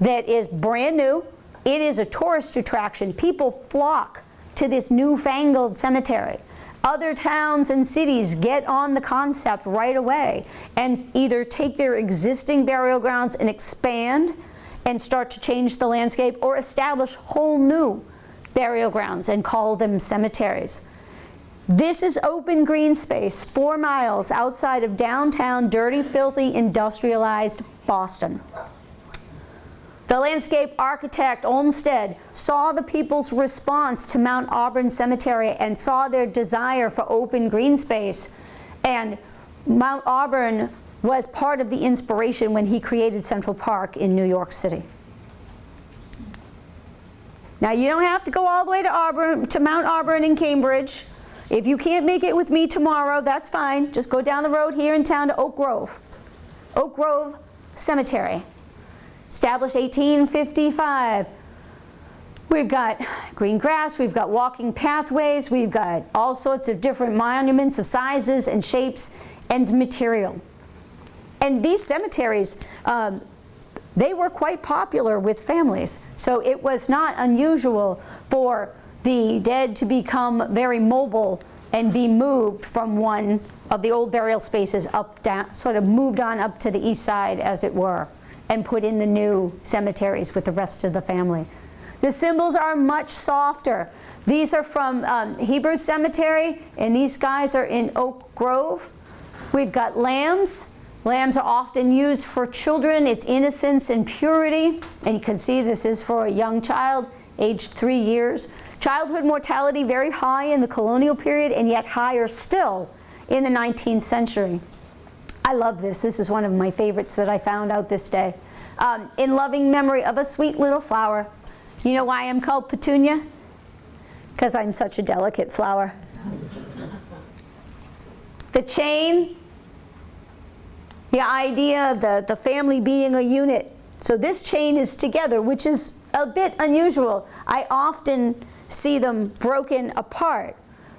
that is brand new. It is a tourist attraction. People flock to this newfangled cemetery. Other towns and cities get on the concept right away and either take their existing burial grounds and expand and start to change the landscape, or establish whole new burial grounds and call them cemeteries. This is open green space 4 miles outside of downtown, dirty, filthy, industrialized Boston. The landscape architect, Olmsted, saw the people's response to Mount Auburn Cemetery and saw their desire for open green space. And Mount Auburn was part of the inspiration when he created Central Park in New York City. Now, you don't have to go all the way to Mount Auburn in Cambridge. If you can't make it with me tomorrow, that's fine. Just go down the road here in town to Oak Grove. Oak Grove Cemetery. established 1855. We've got green grass, we've got walking pathways, we've got all sorts of different monuments of sizes and shapes and material. And these cemeteries, they were quite popular with families. So it was not unusual for the dead to become very mobile and be moved from one of the old burial spaces up, down, sort of moved on up to the east side, as it were, and put in the new cemeteries with the rest of the family. The symbols are much softer. These are from Hebrew Cemetery, and these guys are in Oak Grove. We've got lambs. Lambs are often used for children. It's innocence and purity. And you can see this is for a young child, aged 3 years. Childhood mortality very high in the colonial period, and yet higher still in the 19th century. I love this. This is one of my favorites that I found out this day. In loving memory of a sweet little flower. You know why I'm called Petunia? Because I'm such a delicate flower. The chain, the idea of the family being a unit. So this chain is together, which is a bit unusual. I often see them broken apart.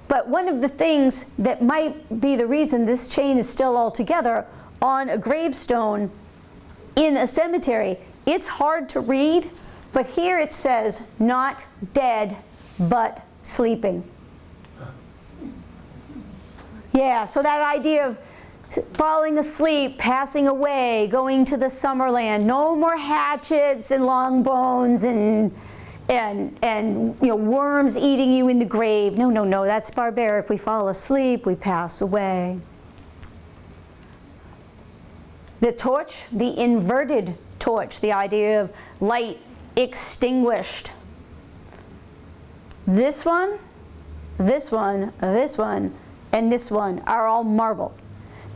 But one of the things that might be the reason this chain is still all together on a gravestone in a cemetery, it's hard to read, but here it says, not dead, but sleeping. Yeah, so that idea of falling asleep, passing away, going to the summerland, no more hatchets and long bones and you know, worms eating you in the grave. No, no, no, that's barbaric. We fall asleep, we pass away. The torch, the inverted torch, the idea of light extinguished. This one, this one, this one, and this one are all marble.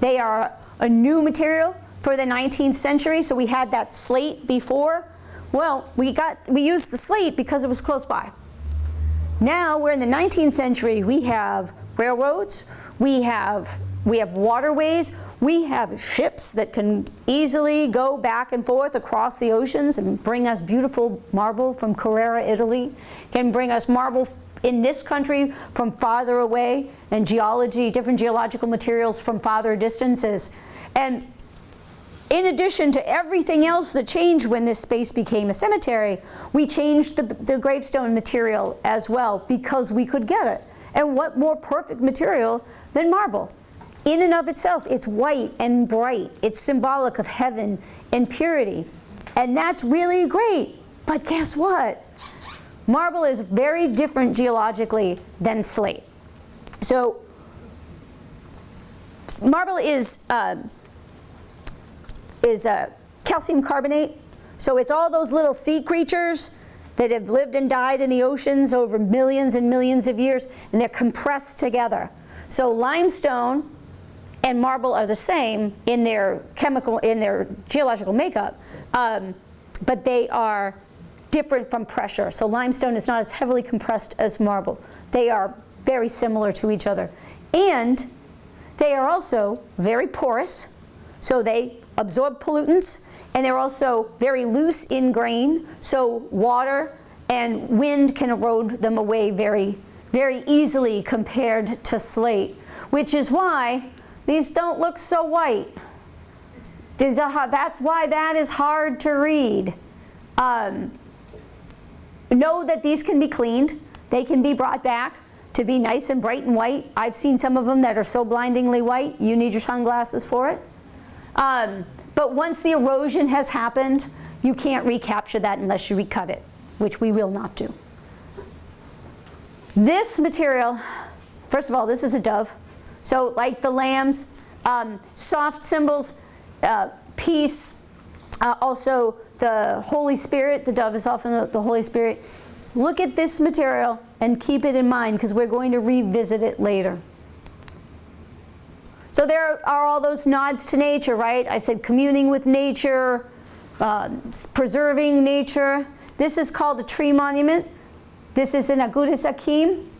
They are a new material for the 19th century, so we had that slate before. Well, we used the slate because it was close by. Now we're in the 19th century. We have railroads, we have waterways, we have ships that can easily go back and forth across the oceans and bring us beautiful marble from Carrara, Italy, can bring us marble in this country from farther away, and geology, different geological materials from farther distances. And in addition to everything else that changed when this space became a cemetery, we changed the gravestone material as well because we could get it. And what more perfect material than marble? In and of itself, it's white and bright. It's symbolic of heaven and purity. And that's really great. But guess what? Marble is very different geologically than slate. So marble is calcium carbonate. So it's all those little sea creatures that have lived and died in the oceans over millions and millions of years, and they're compressed together. So limestone and marble are the same in their geological makeup, but they are different from pressure. So limestone is not as heavily compressed as marble. They are very similar to each other. And they are also very porous, so they absorb pollutants, and they're also very loose in grain, so water and wind can erode them away very, very easily compared to slate, which is why these don't look so white. That's why that is hard to read. Know that these can be cleaned. They can be brought back to be nice and bright and white. I've seen some of them that are so blindingly white, you need your sunglasses for it. But once the erosion has happened, you can't recapture that unless you recut it, which we will not do. This material, first of all, this is a dove. So like the lambs, soft symbols, peace, also the Holy Spirit. The dove is often the Holy Spirit. Look at this material and keep it in mind because we're going to revisit it later. So there are all those nods to nature, right? I said communing with nature, preserving nature. This is called a tree monument. This is an Agudas Akim.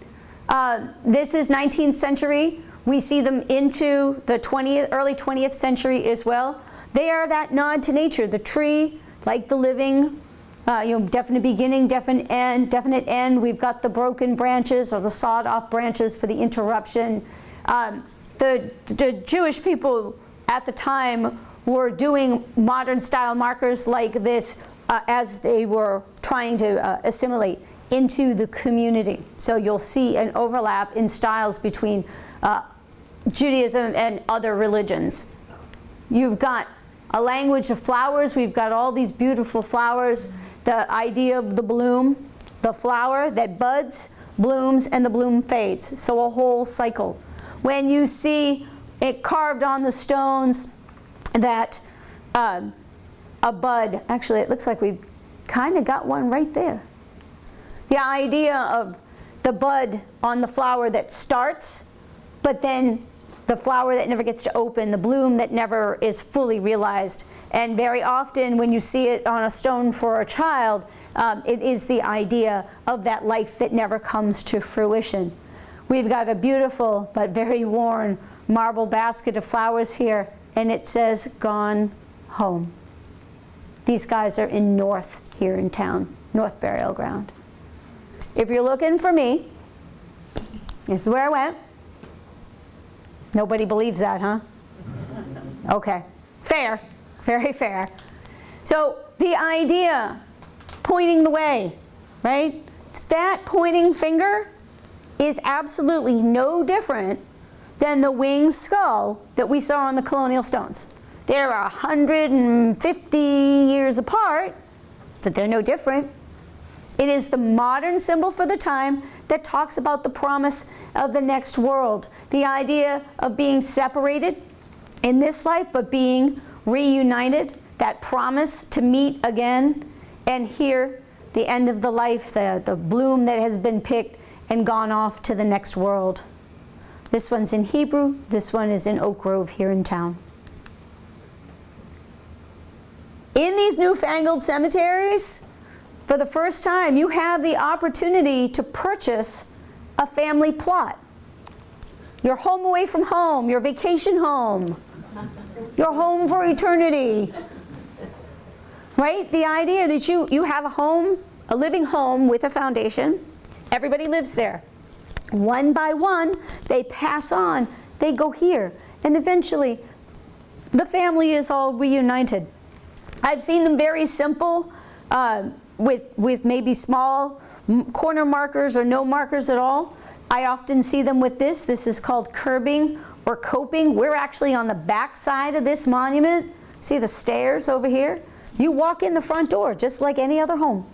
This is 19th century. We see them into the early 20th century as well. They are that nod to nature, the tree like the living, definite beginning, definite end. We've got the broken branches or the sawed-off branches for the interruption. The Jewish people at the time were doing modern-style markers like this as they were trying to assimilate into the community. So you'll see an overlap in styles between Judaism and other religions. You've got a language of flowers. We've got all these beautiful flowers. The idea of the bloom, the flower that buds, blooms, and the bloom fades. So a whole cycle. When you see it carved on the stones that a bud, actually it looks like we've kind of got one right there. The idea of the bud on the flower that starts, but then the flower that never gets to open, the bloom that never is fully realized. And very often when you see it on a stone for a child, it is the idea of that life that never comes to fruition. We've got a beautiful but very worn marble basket of flowers here, and it says, "Gone home." These guys are in North here in town, North Burial Ground. If you're looking for me, this is where I went. Nobody believes that, huh? Okay, fair, very fair. So the idea, pointing the way, right? That pointing finger is absolutely no different than the winged skull that we saw on the colonial stones. They're 150 years apart, but they're no different. It is the modern symbol for the time that talks about the promise of the next world. The idea of being separated in this life, but being reunited, that promise to meet again. And here, the end of the life, the bloom that has been picked and gone off to the next world. This one's in Hebrew, this one is in Oak Grove here in town. In these newfangled cemeteries, for the first time, you have the opportunity to purchase a family plot. Your home away from home, your vacation home, your home for eternity. Right? The idea that you have a home, a living home with a foundation. Everybody lives there. One by one, they pass on, they go here, and eventually the family is all reunited. I've seen them very simple, with maybe small corner markers or no markers at all. I often see them with this. This is called curbing or coping. We're actually on the back side of this monument. See the stairs over here? You walk in the front door just like any other home.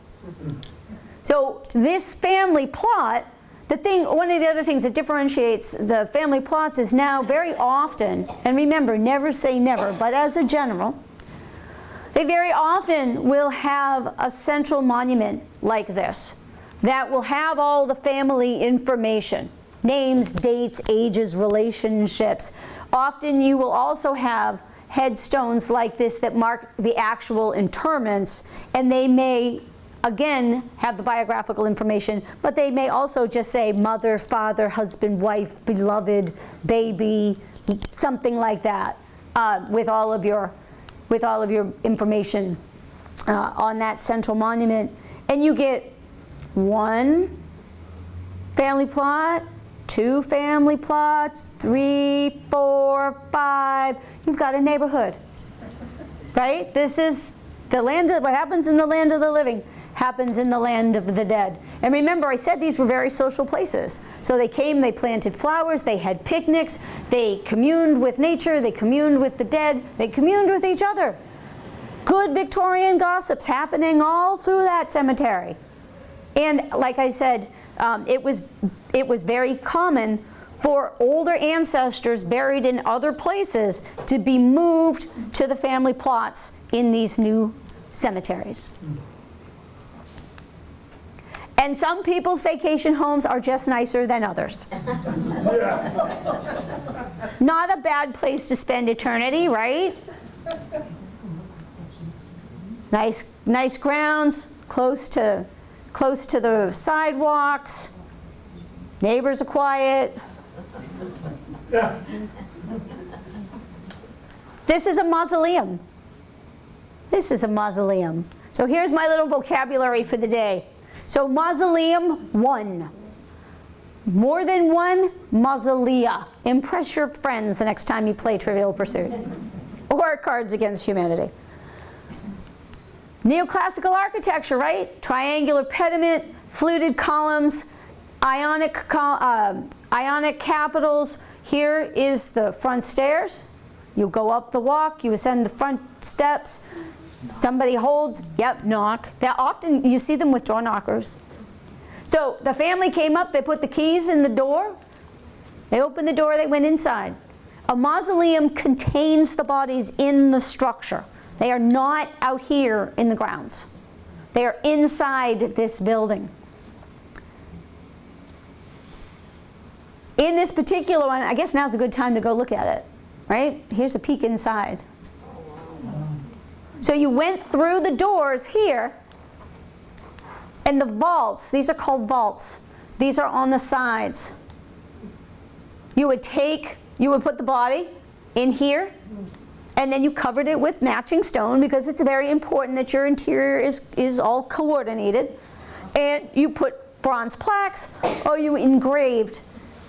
So this family plot, one of the other things that differentiates the family plots is now very often, and remember, never say never, but as a general, they very often will have a central monument like this that will have all the family information, names, dates, ages, relationships. Often you will also have headstones like this that mark the actual interments, and they may again have the biographical information, but they may also just say mother, father, husband, wife, beloved, baby, something like that, with all of your information on that central monument. And you get one family plot, two family plots, 3, 4, 5. You've got a neighborhood, right? This is the land of, what happens in the land of the living happens in the land of the dead. And remember, I said these were very social places. So they came, they planted flowers, they had picnics, they communed with nature, they communed with the dead, they communed with each other. Good Victorian gossips happening all through that cemetery. And like I said, it was very common for older ancestors buried in other places to be moved to the family plots in these new cemeteries. And some people's vacation homes are just nicer than others. Not a bad place to spend eternity, right? Nice grounds, close to the sidewalks. Neighbors are quiet. This is a mausoleum. This is a mausoleum. So here's my little vocabulary for the day. So mausoleum, one. More than one, mausolea. Impress your friends the next time you play Trivial Pursuit or Cards Against Humanity. Neoclassical architecture, right? Triangular pediment, fluted columns, ionic capitals. Here is the front stairs. You go up the walk, you ascend the front steps. Somebody holds, yep, knock. That often you see them with door knockers. So the family came up, they put the keys in the door, they opened the door, they went inside. A mausoleum contains the bodies in the structure. They are not out here in the grounds. They are inside this building. In this particular one, I guess now's a good time to go look at it, right? Here's a peek inside. So you went through the doors here, and the vaults, these are called vaults. These are on the sides. You would put the body in here, and then you covered it with matching stone because it's very important that your interior is all coordinated. And you put bronze plaques, or you engraved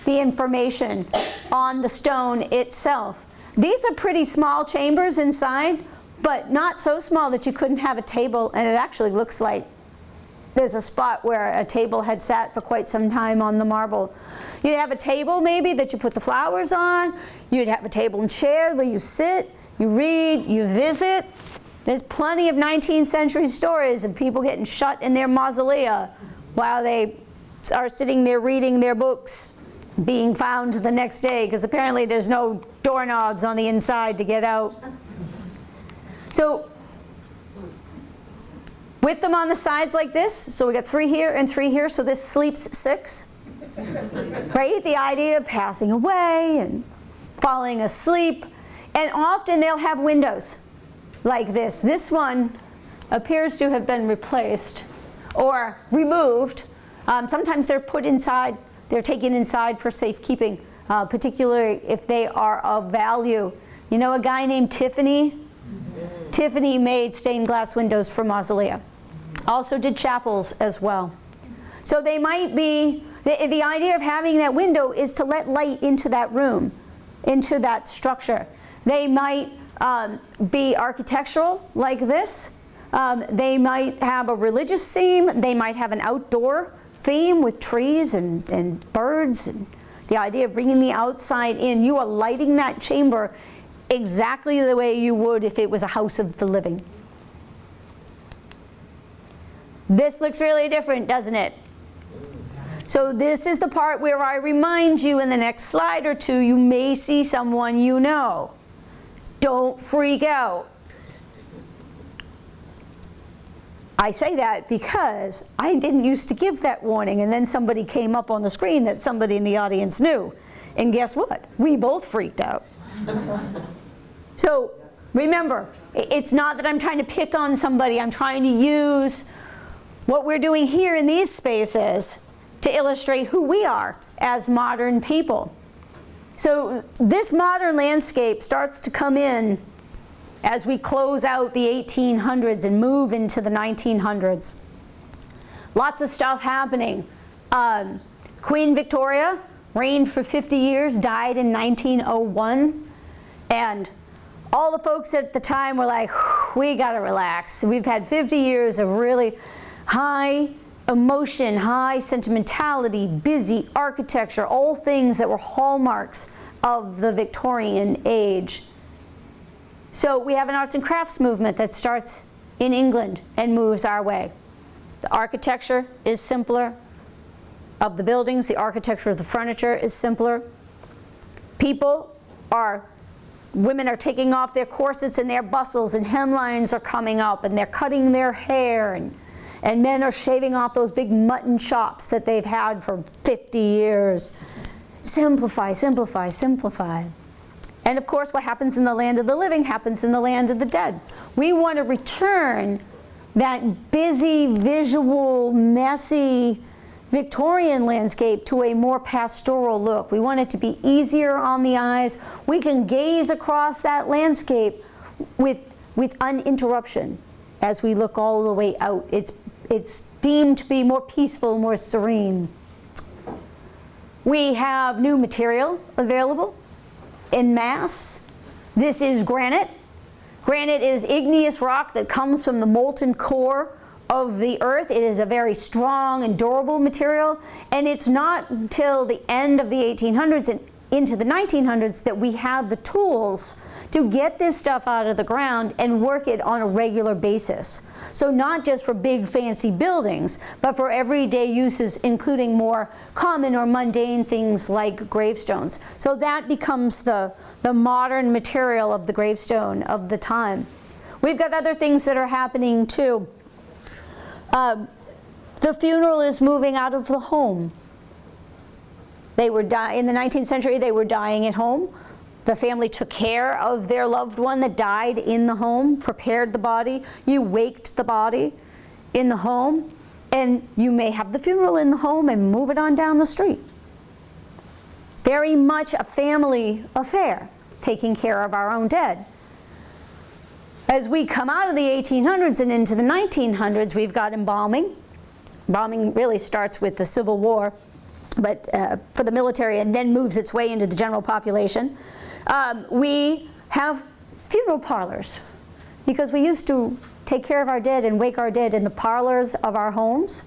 the information on the stone itself. These are pretty small chambers inside, but not so small that you couldn't have a table, and it actually looks like there's a spot where a table had sat for quite some time on the marble. You'd have a table maybe that you put the flowers on. You'd have a table and chair where you sit, you read, you visit. There's plenty of 19th century stories of people getting shut in their mausolea while they are sitting there reading their books, being found the next day, because apparently there's no doorknobs on the inside to get out. So with them on the sides like this, so we got 3 here and 3 here, so this sleeps 6. Right? The idea of passing away and falling asleep. And often they'll have windows like this. This one appears to have been replaced or removed. Sometimes they're put inside, they're taken inside for safekeeping, particularly if they are of value. You know a guy named Tiffany? Tiffany made stained glass windows for mausolea. Also did chapels as well. So they might be, the idea of having that window is to let light into that room, into that structure. They might be architectural like this. They might have a religious theme. They might have an outdoor theme with trees and birds. And the idea of bringing the outside in. You are lighting that chamber exactly the way you would if it was a house of the living. This looks really different, doesn't it? So this is the part where I remind you in the next slide or two, you may see someone you know. Don't freak out. I say that because I didn't used to give that warning, and then somebody came up on the screen that somebody in the audience knew. And guess what? We both freaked out. So remember, it's not that I'm trying to pick on somebody. I'm trying to use what we're doing here in these spaces to illustrate who we are as modern people. So this modern landscape starts to come in as we close out the 1800s and move into the 1900s. Lots of stuff happening. Queen Victoria reigned for 50 years, died in 1901, and all the folks at the time were like, we gotta relax. We've had 50 years of really high emotion, high sentimentality, busy architecture, all things that were hallmarks of the Victorian age. So we have an arts and crafts movement that starts in England and moves our way. The architecture is simpler of the buildings, the architecture of the furniture is simpler. Women are taking off their corsets and their bustles, and hemlines are coming up, and they're cutting their hair, and men are shaving off those big mutton chops that they've had for 50 years. Simplify, simplify, simplify. And of course, what happens in the land of the living happens in the land of the dead. We want to return that busy, visual, messy Victorian landscape to a more pastoral look. We want it to be easier on the eyes. We can gaze across that landscape with with uninterruption as we look all the way out. It's deemed to be more peaceful, more serene. We have new material available en masse. This is granite. Granite is igneous rock that comes from the molten core of the earth. It is a very strong and durable material, and it's not until the end of the 1800s and into the 1900s that we have the tools to get this stuff out of the ground and work it on a regular basis. So not just for big fancy buildings, but for everyday uses, including more common or mundane things like gravestones. So that becomes the modern material of the gravestone of the time. We've got other things that are happening too. The funeral is moving out of the home. They were in the 19th century, they were dying at home. The family took care of their loved one that died in the home, prepared the body. You waked the body in the home, and you may have the funeral in the home and move it on down the street. Very much a family affair, taking care of our own dead. As we come out of the 1800s and into the 1900s, we've got embalming. Embalming really starts with the Civil War, but for the military, and then moves its way into the general population. We have funeral parlors, because we used to take care of our dead and wake our dead in the parlors of our homes.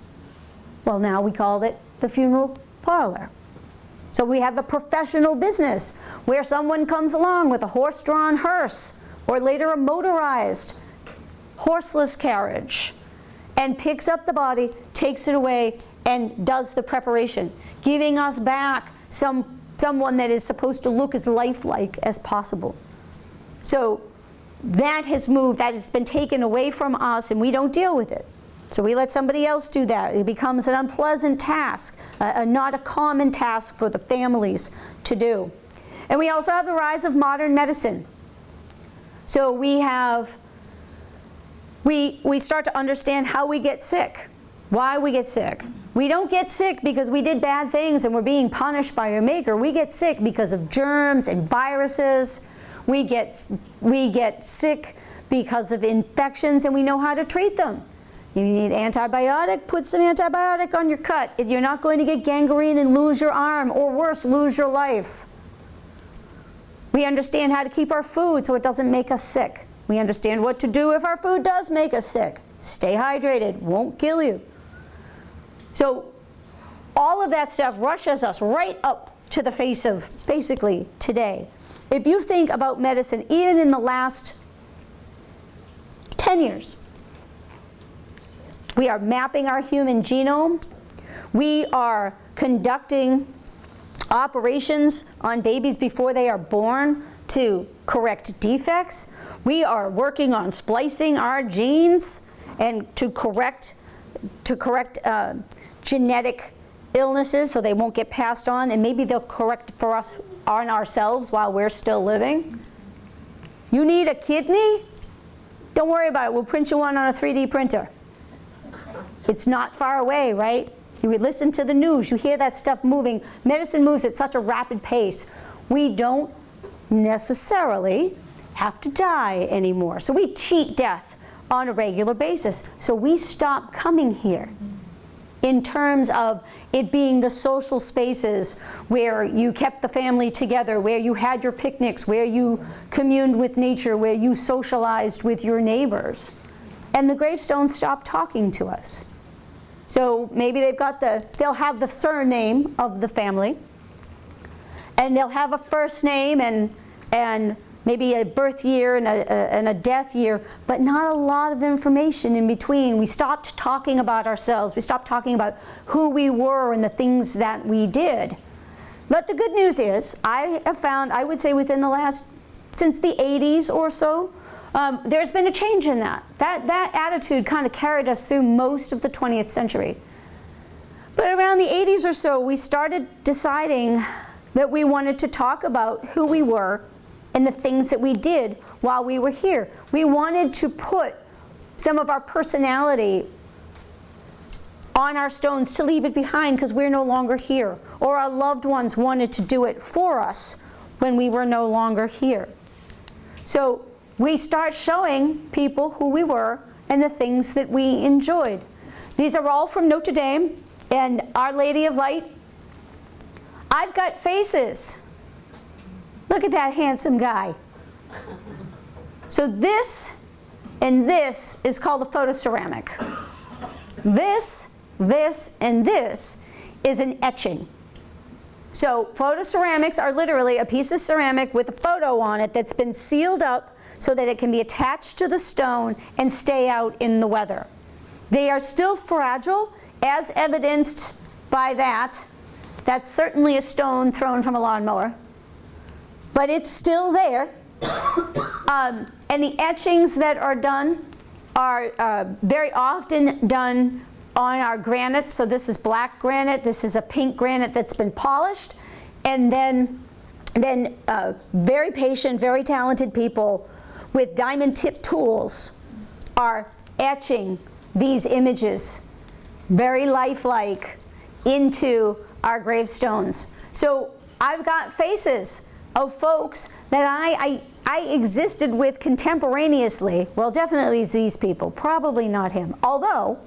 Well, now we call it the funeral parlor. So we have a professional business where someone comes along with a horse-drawn hearse, or later a motorized horseless carriage, and picks up the body, takes it away, and does the preparation, giving us back someone that is supposed to look as lifelike as possible. So that has moved, that has been taken away from us, and we don't deal with it. So we let somebody else do that. It becomes an unpleasant task, not a common task for the families to do. And we also have the rise of modern medicine. So we start to understand how we get sick, why we get sick. We don't get sick because we did bad things and we're being punished by our maker. We get sick because of germs and viruses. We get sick because of infections, and we know how to treat them. You need antibiotic, put some antibiotic on your cut. If you're not going to get gangrene and lose your arm, or worse, lose your life. We understand how to keep our food so it doesn't make us sick. We understand what to do if our food does make us sick. Stay hydrated, won't kill you. So all of that stuff rushes us right up to the face of basically today. If you think about medicine, even in the last 10 years, we are mapping our human genome. We are conducting operations on babies before they are born to correct defects. We are working on splicing our genes and to correct genetic illnesses so they won't get passed on, and maybe they'll correct for us on ourselves while we're still living. You need a kidney? Don't worry about it. We'll print you one on a 3D printer. It's not far away, right? You would listen to the news. You hear that stuff moving. Medicine moves at such a rapid pace. We don't necessarily have to die anymore. So we cheat death on a regular basis. So we stop coming here in terms of it being the social spaces where you kept the family together, where you had your picnics, where you communed with nature, where you socialized with your neighbors. And the gravestones stop talking to us. So maybe they'll have the surname of the family, and they'll have a first name and maybe a birth year and a death year, but not a lot of information in between. We stopped talking about ourselves. We stopped talking about who we were and the things that we did. But the good news is, I have found, I would say since the 80s or so, there's been a change in that. That attitude kind of carried us through most of the 20th century. But around the 80s or so, we started deciding that we wanted to talk about who we were and the things that we did while we were here. We wanted to put some of our personality on our stones to leave it behind because we're no longer here, or our loved ones wanted to do it for us when we were no longer here. So we start showing people who we were and the things that we enjoyed. These are all from Notre Dame and Our Lady of Light. I've got faces. Look at that handsome guy. So this and this is called a photoceramic. This, and this is an etching. So photoceramics are literally a piece of ceramic with a photo on it that's been sealed up so that it can be attached to the stone and stay out in the weather. They are still fragile, as evidenced by that. That's certainly a stone thrown from a lawnmower, but it's still there. And the etchings that are done are very often done on our granites. So this is black granite, this is a pink granite that's been polished, and then very patient, very talented people with diamond tip tools are etching these images, very lifelike, into our gravestones. So I've got faces of folks that I existed with contemporaneously. Well, definitely these people, probably not him, although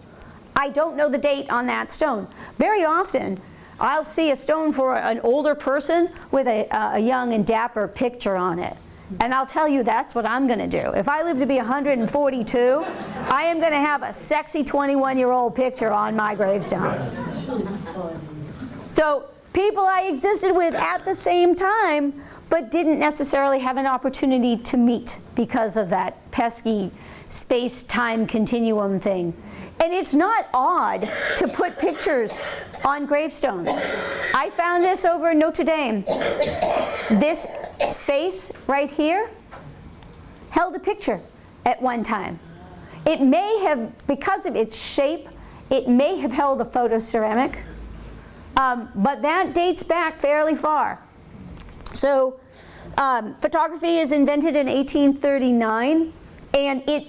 I don't know the date on that stone. Very often, I'll see a stone for an older person with a young and dapper picture on it. And I'll tell you, that's what I'm going to do. If I live to be 142, I am going to have a sexy 21-year-old picture on my gravestone. So people I existed with at the same time, but didn't necessarily have an opportunity to meet because of that pesky space-time continuum thing. And it's not odd to put pictures on gravestones. I found this over in Notre Dame. This space right here held a picture at one time. It may have, because of its shape, it may have held a photoceramic, but that dates back fairly far. So photography is invented in 1839, and it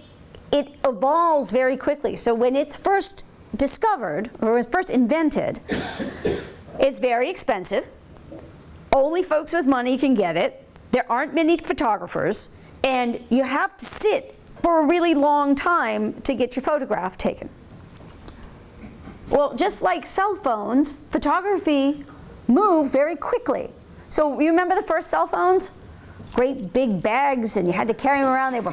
evolves very quickly. So when it's first discovered, or was first invented, it's very expensive. Only folks with money can get it. There aren't many photographers, and you have to sit for a really long time to get your photograph taken. Well, just like cell phones, photography moved very quickly. So you remember the first cell phones? Great big bags, and you had to carry them around. They were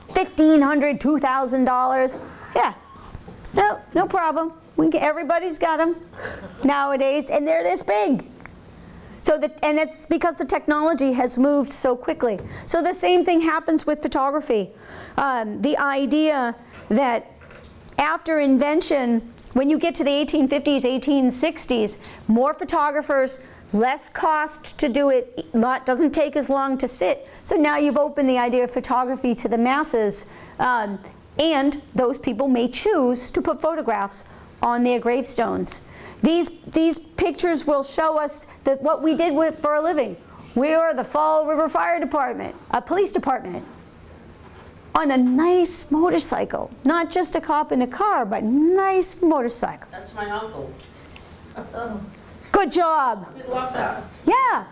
$1,500, $2,000. Yeah, no problem. Everybody's got them nowadays, and they're this big. And it's because the technology has moved so quickly. So the same thing happens with photography. The idea that after invention, when you get to the 1850s, 1860s, more photographers, less cost to do it, doesn't take as long to sit. So now you've opened the idea of photography to the masses, and those people may choose to put photographs on their gravestones. These pictures will show us what we did for a living. We are the Fall River Fire Department, a police department, on a nice motorcycle. Not just a cop in a car, but nice motorcycle. That's my uncle. Good job. We love that. Yeah,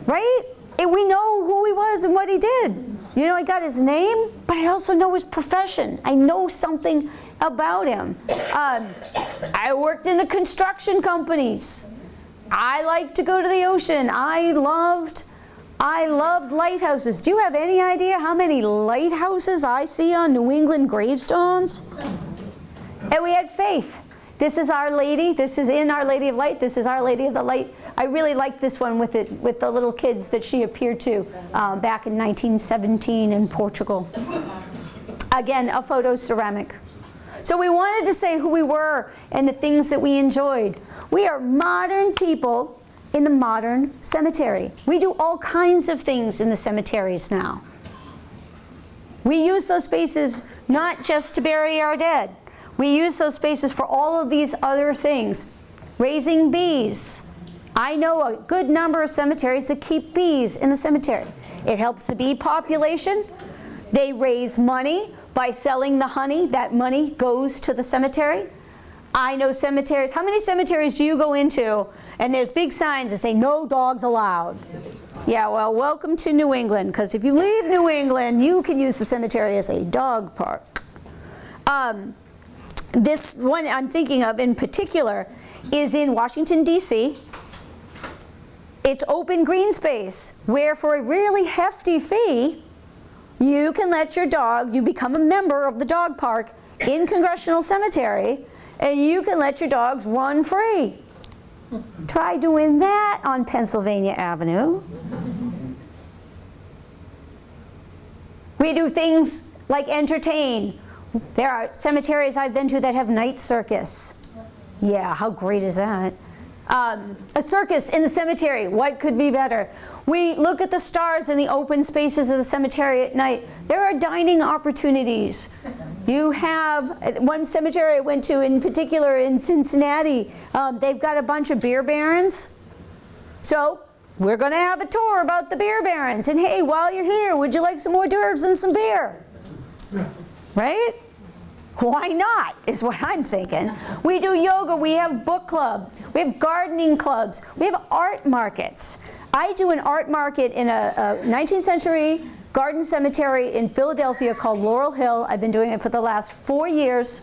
right? And we know who he was and what he did. You know, I got his name, but I also know his profession. I know something about him. I worked in the construction companies. I like to go to the ocean. I loved lighthouses. Do you have any idea how many lighthouses I see on New England gravestones? And we had faith. This is Our Lady. This is in Our Lady of Light. This is Our Lady of the Light. I really liked this one with the little kids that she appeared to back in 1917 in Portugal. Again, a photoceramic. So we wanted to say who we were and the things that we enjoyed. We are modern people in the modern cemetery. We do all kinds of things in the cemeteries now. We use those spaces not just to bury our dead. We use those spaces for all of these other things. Raising bees. I know a good number of cemeteries that keep bees in the cemetery. It helps the bee population. They raise money by selling the honey. That money goes to the cemetery. I know cemeteries. How many cemeteries do you go into And there's big signs that say no dogs allowed. Yeah, well, welcome to New England, because if you leave New England, you can use the cemetery as a dog park. This one I'm thinking of in particular is in Washington, D.C. It's open green space, where for a really hefty fee, you can let your dogs, you become a member of the dog park in Congressional Cemetery, and you can let your dogs run free. Try doing that on Pennsylvania Avenue. We do things like entertain. There are cemeteries I've been to that have night circus. Yeah, how great is that? A circus in the cemetery, what could be better? We look at the stars in the open spaces of the cemetery at night. There are dining opportunities. You have, one cemetery I went to in particular in Cincinnati, they've got a bunch of beer barons. So we're going to have a tour about the beer barons. And hey, while you're here, would you like some hors d'oeuvres and some beer? Right? Why not, is what I'm thinking. We do yoga, we have book club, we have gardening clubs, we have art markets. I do an art market in a 19th century garden cemetery in Philadelphia called Laurel Hill. I've been doing it for the last 4 years.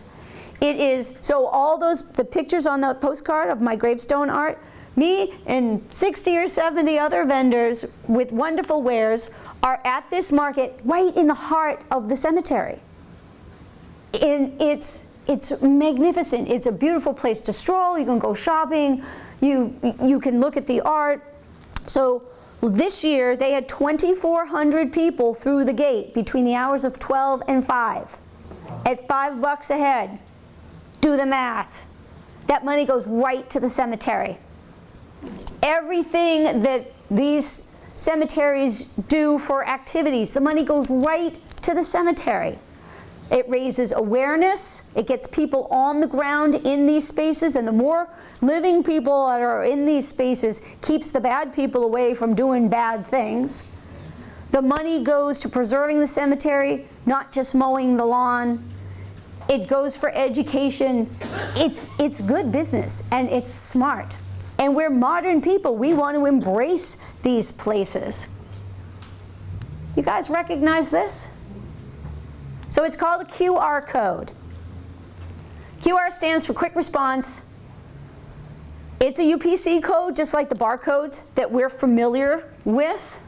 It is, so all those, the pictures on the postcard of my gravestone art, me and 60 or 70 other vendors with wonderful wares are at this market right in the heart of the cemetery. And it's magnificent. It's a beautiful place to stroll. You can go shopping. You can look at the art. So this year they had 2,400 people through the gate between the hours of 12 and 5 at $5 a head. Do the math. That money goes right to the cemetery. Everything that these cemeteries do for activities, the money goes right to the cemetery. It raises awareness, it gets people on the ground in these spaces, and the more living people that are in these spaces keeps the bad people away from doing bad things. The money goes to preserving the cemetery, not just mowing the lawn. It goes for education. It's good business, and it's smart. And we're modern people. We want to embrace these places. You guys recognize this? So it's called a QR code. QR stands for quick response. It's a UPC code, just like the barcodes that we're familiar with.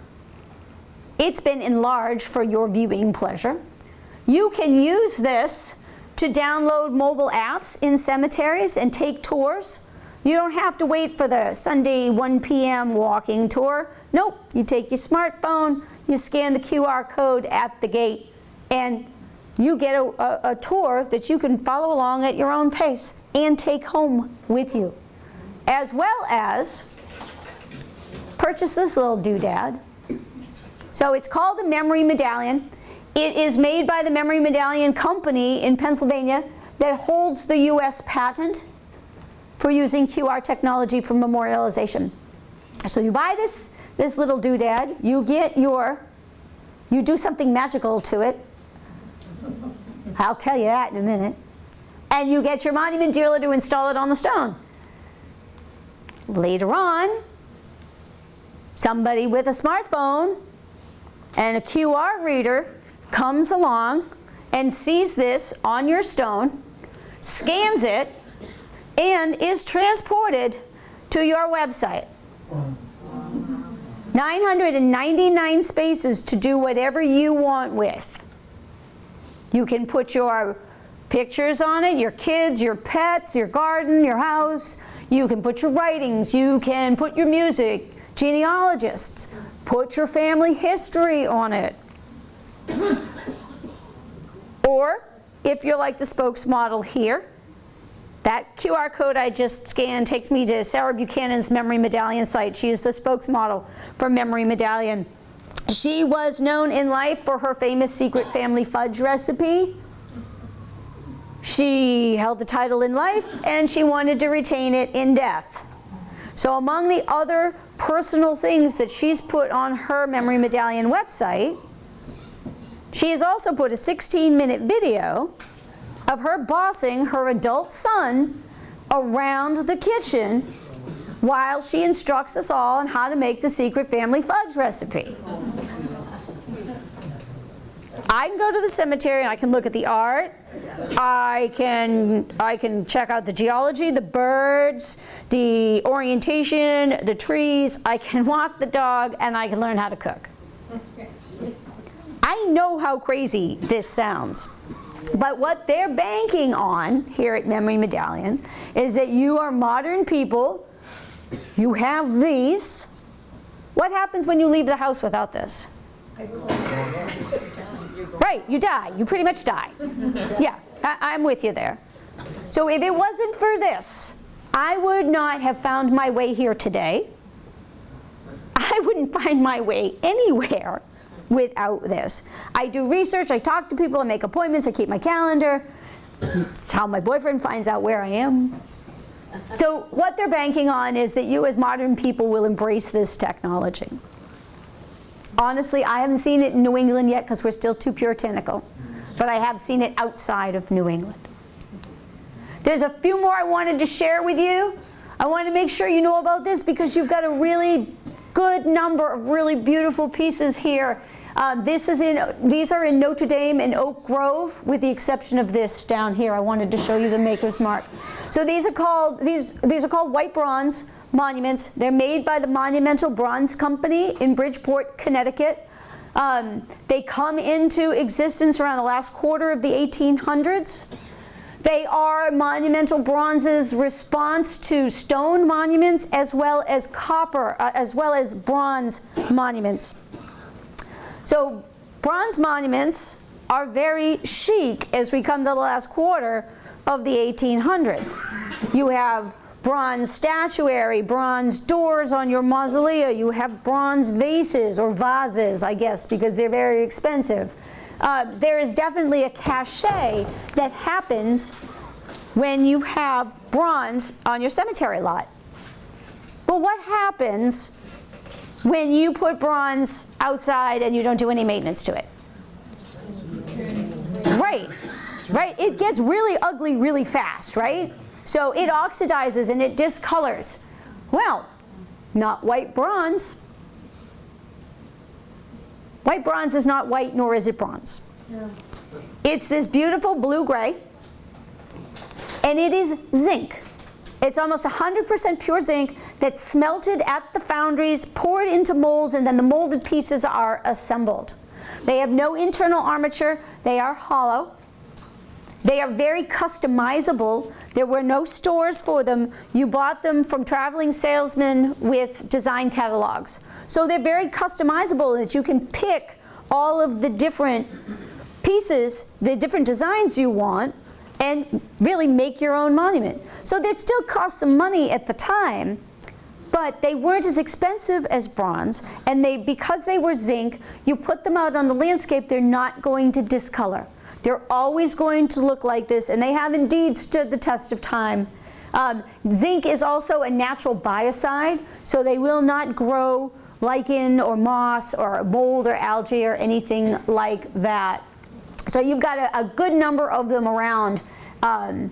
It's been enlarged for your viewing pleasure. You can use this to download mobile apps in cemeteries and take tours. You don't have to wait for the Sunday 1 p.m. walking tour. Nope, you take your smartphone, you scan the QR code at the gate, and you get a tour that you can follow along at your own pace and take home with you. As well as purchase this little doodad. So it's called the Memory Medallion. It is made by the Memory Medallion company in Pennsylvania that holds the US patent for using QR technology for memorialization. So you buy this little doodad, you do something magical to it. I'll tell you that in a minute. And you get your monument dealer to install it on the stone. Later on, somebody with a smartphone and a QR reader comes along and sees this on your stone, scans it, and is transported to your website. 999 spaces to do whatever you want with. You can put your pictures on it, your kids, your pets, your garden, your house. You can put your writings, you can put your music, genealogists, put your family history on it. Or, if you're like the spokesmodel here, that QR code I just scanned takes me to Sarah Buchanan's Memory Medallion site. She is the spokesmodel for Memory Medallion. She was known in life for her famous secret family fudge recipe. She held the title in life, and she wanted to retain it in death. So among the other personal things that she's put on her Memory Medallion website, she has also put a 16-minute video of her bossing her adult son around the kitchen while she instructs us all on how to make the secret family fudge recipe. I can go to the cemetery and I can look at the art. I can check out the geology, the birds, the orientation, the trees. I can walk the dog, and I can learn how to cook. I know how crazy this sounds, but what they're banking on here at Memory Medallion is that you are modern people. You have these. What happens when you leave the house without this? Right, you die. You pretty much die. Yeah, I'm with you there. So if it wasn't for this, I would not have found my way here today. I wouldn't find my way anywhere without this. I do research, I talk to people, I make appointments, I keep my calendar. It's how my boyfriend finds out where I am. So what they're banking on is that you as modern people will embrace this technology. Honestly, I haven't seen it in New England yet because we're still too puritanical, but I have seen it outside of New England. There's a few more I wanted to share with you. I want to make sure you know about this because you've got a really good number of really beautiful pieces here. These are in Notre Dame and Oak Grove, with the exception of this down here. I wanted to show you the maker's mark. So these are called white bronze monuments. They're made by the Monumental Bronze Company in Bridgeport, Connecticut. They come into existence around the last quarter of the 1800s. They are monumental bronze's response to stone monuments as well as bronze monuments. So bronze monuments are very chic as we come to the last quarter of the 1800s. You have bronze statuary, bronze doors on your mausolea. You have bronze vases, or vases, I guess, because they're very expensive. There is definitely a cachet that happens when you have bronze on your cemetery lot. But what happens when you put bronze outside and you don't do any maintenance to it? Right. It gets really ugly really fast, right? So it oxidizes and it discolors. Well, not white bronze. White bronze is not white, nor is it bronze. Yeah. It's this beautiful blue-gray, and it is zinc. It's almost 100% pure zinc that's smelted at the foundries, poured into molds, and then the molded pieces are assembled. They have no internal armature. They are hollow. They are very customizable. There were no stores for them. You bought them from traveling salesmen with design catalogs. So they're very customizable that you can pick all of the different pieces, the different designs you want, and really make your own monument. So they still cost some money at the time, but they weren't as expensive as bronze, and because they were zinc, you put them out on the landscape, they're not going to discolor. They're always going to look like this, and they have indeed stood the test of time. Zinc is also a natural biocide, so they will not grow lichen or moss or mold or algae or anything like that. So you've got a good number of them around, a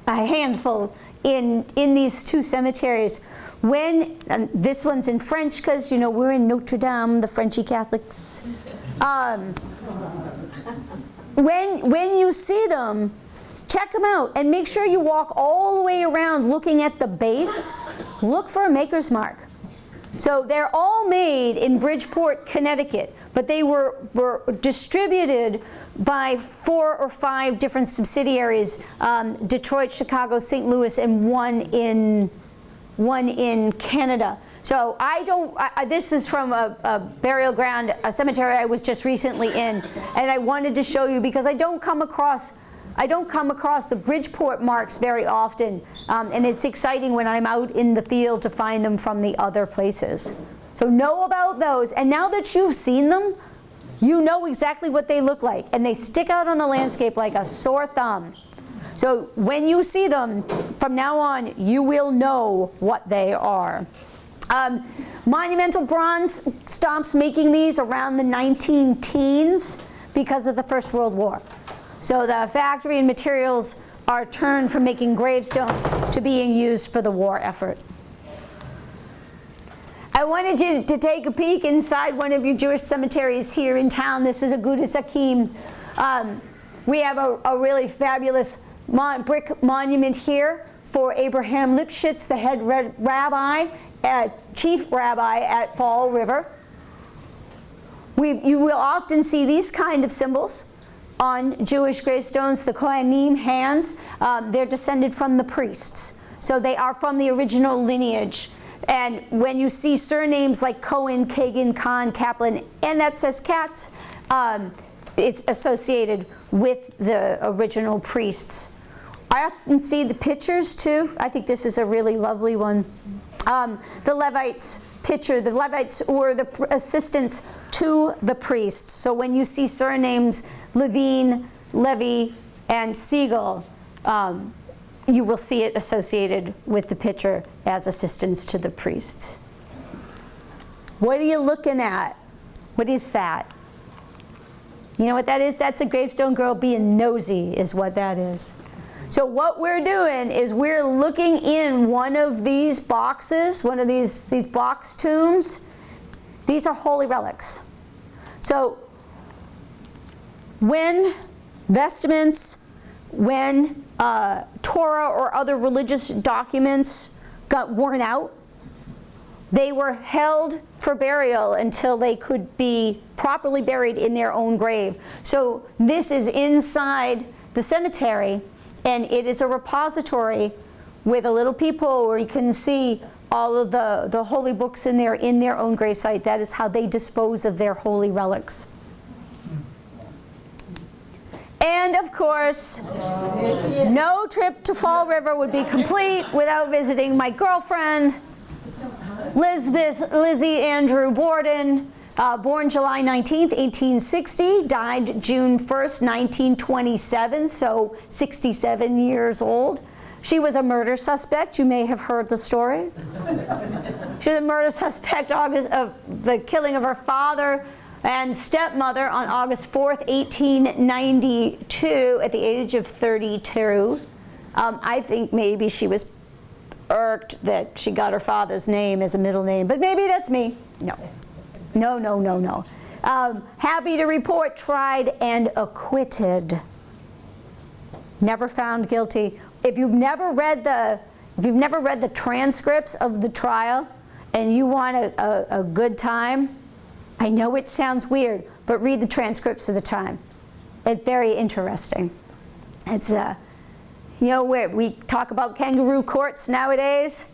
handful in these two cemeteries. This one's in French because, you know, we're in Notre Dame, the Frenchy Catholics. When you see them, check them out and make sure you walk all the way around looking at the base. Look for a maker's mark. So they're all made in Bridgeport, Connecticut, but they were distributed by 4 or 5 different subsidiaries, Detroit, Chicago, St. Louis, and one in Canada. So this is from a burial ground, a cemetery I was just recently in, and I wanted to show you because I don't come across the Bridgeport Marks very often, and it's exciting when I'm out in the field to find them from the other places. So know about those, and now that you've seen them, you know exactly what they look like, and they stick out on the landscape like a sore thumb. So when you see them, from now on, you will know what they are. Monumental Bronze stops making these around the 19-teens because of the First World War. So the factory and materials are turned from making gravestones to being used for the war effort. I wanted you to take a peek inside one of your Jewish cemeteries here in town. This is Agudas Hakim. We have a really fabulous brick monument here for Abraham Lipschitz, the head rabbi, chief rabbi at Fall River. You will often see these kind of symbols on Jewish gravestones, the Kohanim hands. They're descended from the priests. So they are from the original lineage. And when you see surnames like Cohen, Kagan, Khan, Kaplan, and that says Katz, it's associated with the original priests. I often see the pictures too. I think this is a really lovely one. The Levites picture, the Levites were the assistants to the priests. So when you see surnames Levine, Levy, and Siegel, you will see it associated with the picture as assistants to the priests. What are you looking at? What is that? You know what that is? That's a gravestone girl being nosy is what that is. So what we're doing is we're looking in one of these boxes, one of these box tombs. These are holy relics. So when vestments, when Torah or other religious documents got worn out, they were held for burial until they could be properly buried in their own grave. So this is inside the cemetery, and it is a repository with a little peephole where you can see all of the holy books in their own gravesite. That is how they dispose of their holy relics. And of course, no trip to Fall River would be complete without visiting my girlfriend, Lizzie Andrew Borden, born July 19th, 1860, died June 1st, 1927, so 67 years old. She was a murder suspect. You may have heard the story. She was a murder suspect of the killing of her father and stepmother on August 4th, 1892, at the age of 32. I think maybe she was irked that she got her father's name as a middle name, but maybe that's me. No. Happy to report, tried and acquitted. Never found guilty. If you've never read the transcripts of the trial and you want a good time, I know it sounds weird, but read the transcripts of the time. It's very interesting. It's where we talk about kangaroo courts nowadays,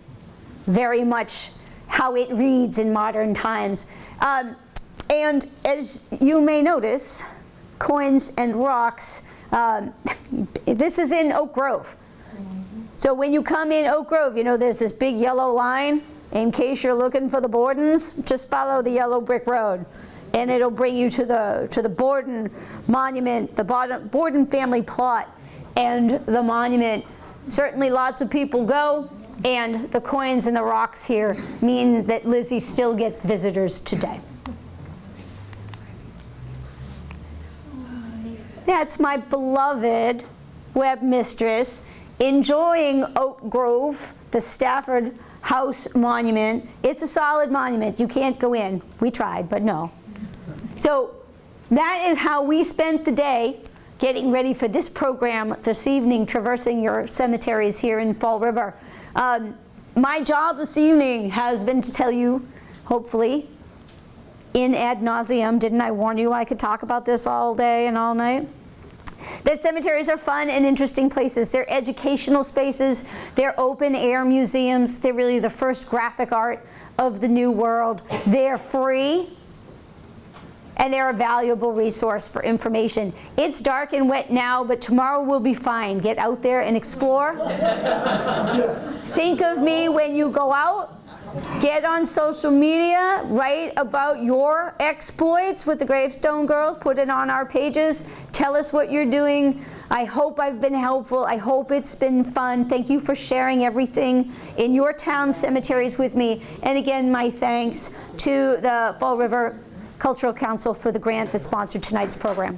very much how it reads in modern times. And as you may notice, coins and rocks, this is in Oak Grove. So when you come in Oak Grove, there's this big yellow line. In case you're looking for the Bordens, just follow the yellow brick road, and it'll bring you to the Borden monument, the Borden family plot, and the monument. Certainly lots of people go, and the coins and the rocks here mean that Lizzie still gets visitors today. That's my beloved web mistress enjoying Oak Grove, the Stafford House monument. It's a solid monument. You can't go in. We tried, but no. So that is how we spent the day getting ready for this program this evening, traversing your cemeteries here in Fall River. My job this evening has been to tell you, hopefully, in ad nauseum, didn't I warn you I could talk about this all day and all night? That cemeteries are fun and interesting places. They're educational spaces. They're open air museums. They're really the first graphic art of the new world. They're free, and they're a valuable resource for information. It's dark and wet now, but tomorrow will be fine. Get out there and explore. Think of me when you go out. Get on social media, write about your exploits with the Gravestone Girls, put it on our pages, tell us what you're doing. I hope I've been helpful. I hope it's been fun. Thank you for sharing everything in your town cemeteries with me. And again, my thanks to the Fall River Cultural Council for the grant that sponsored tonight's program.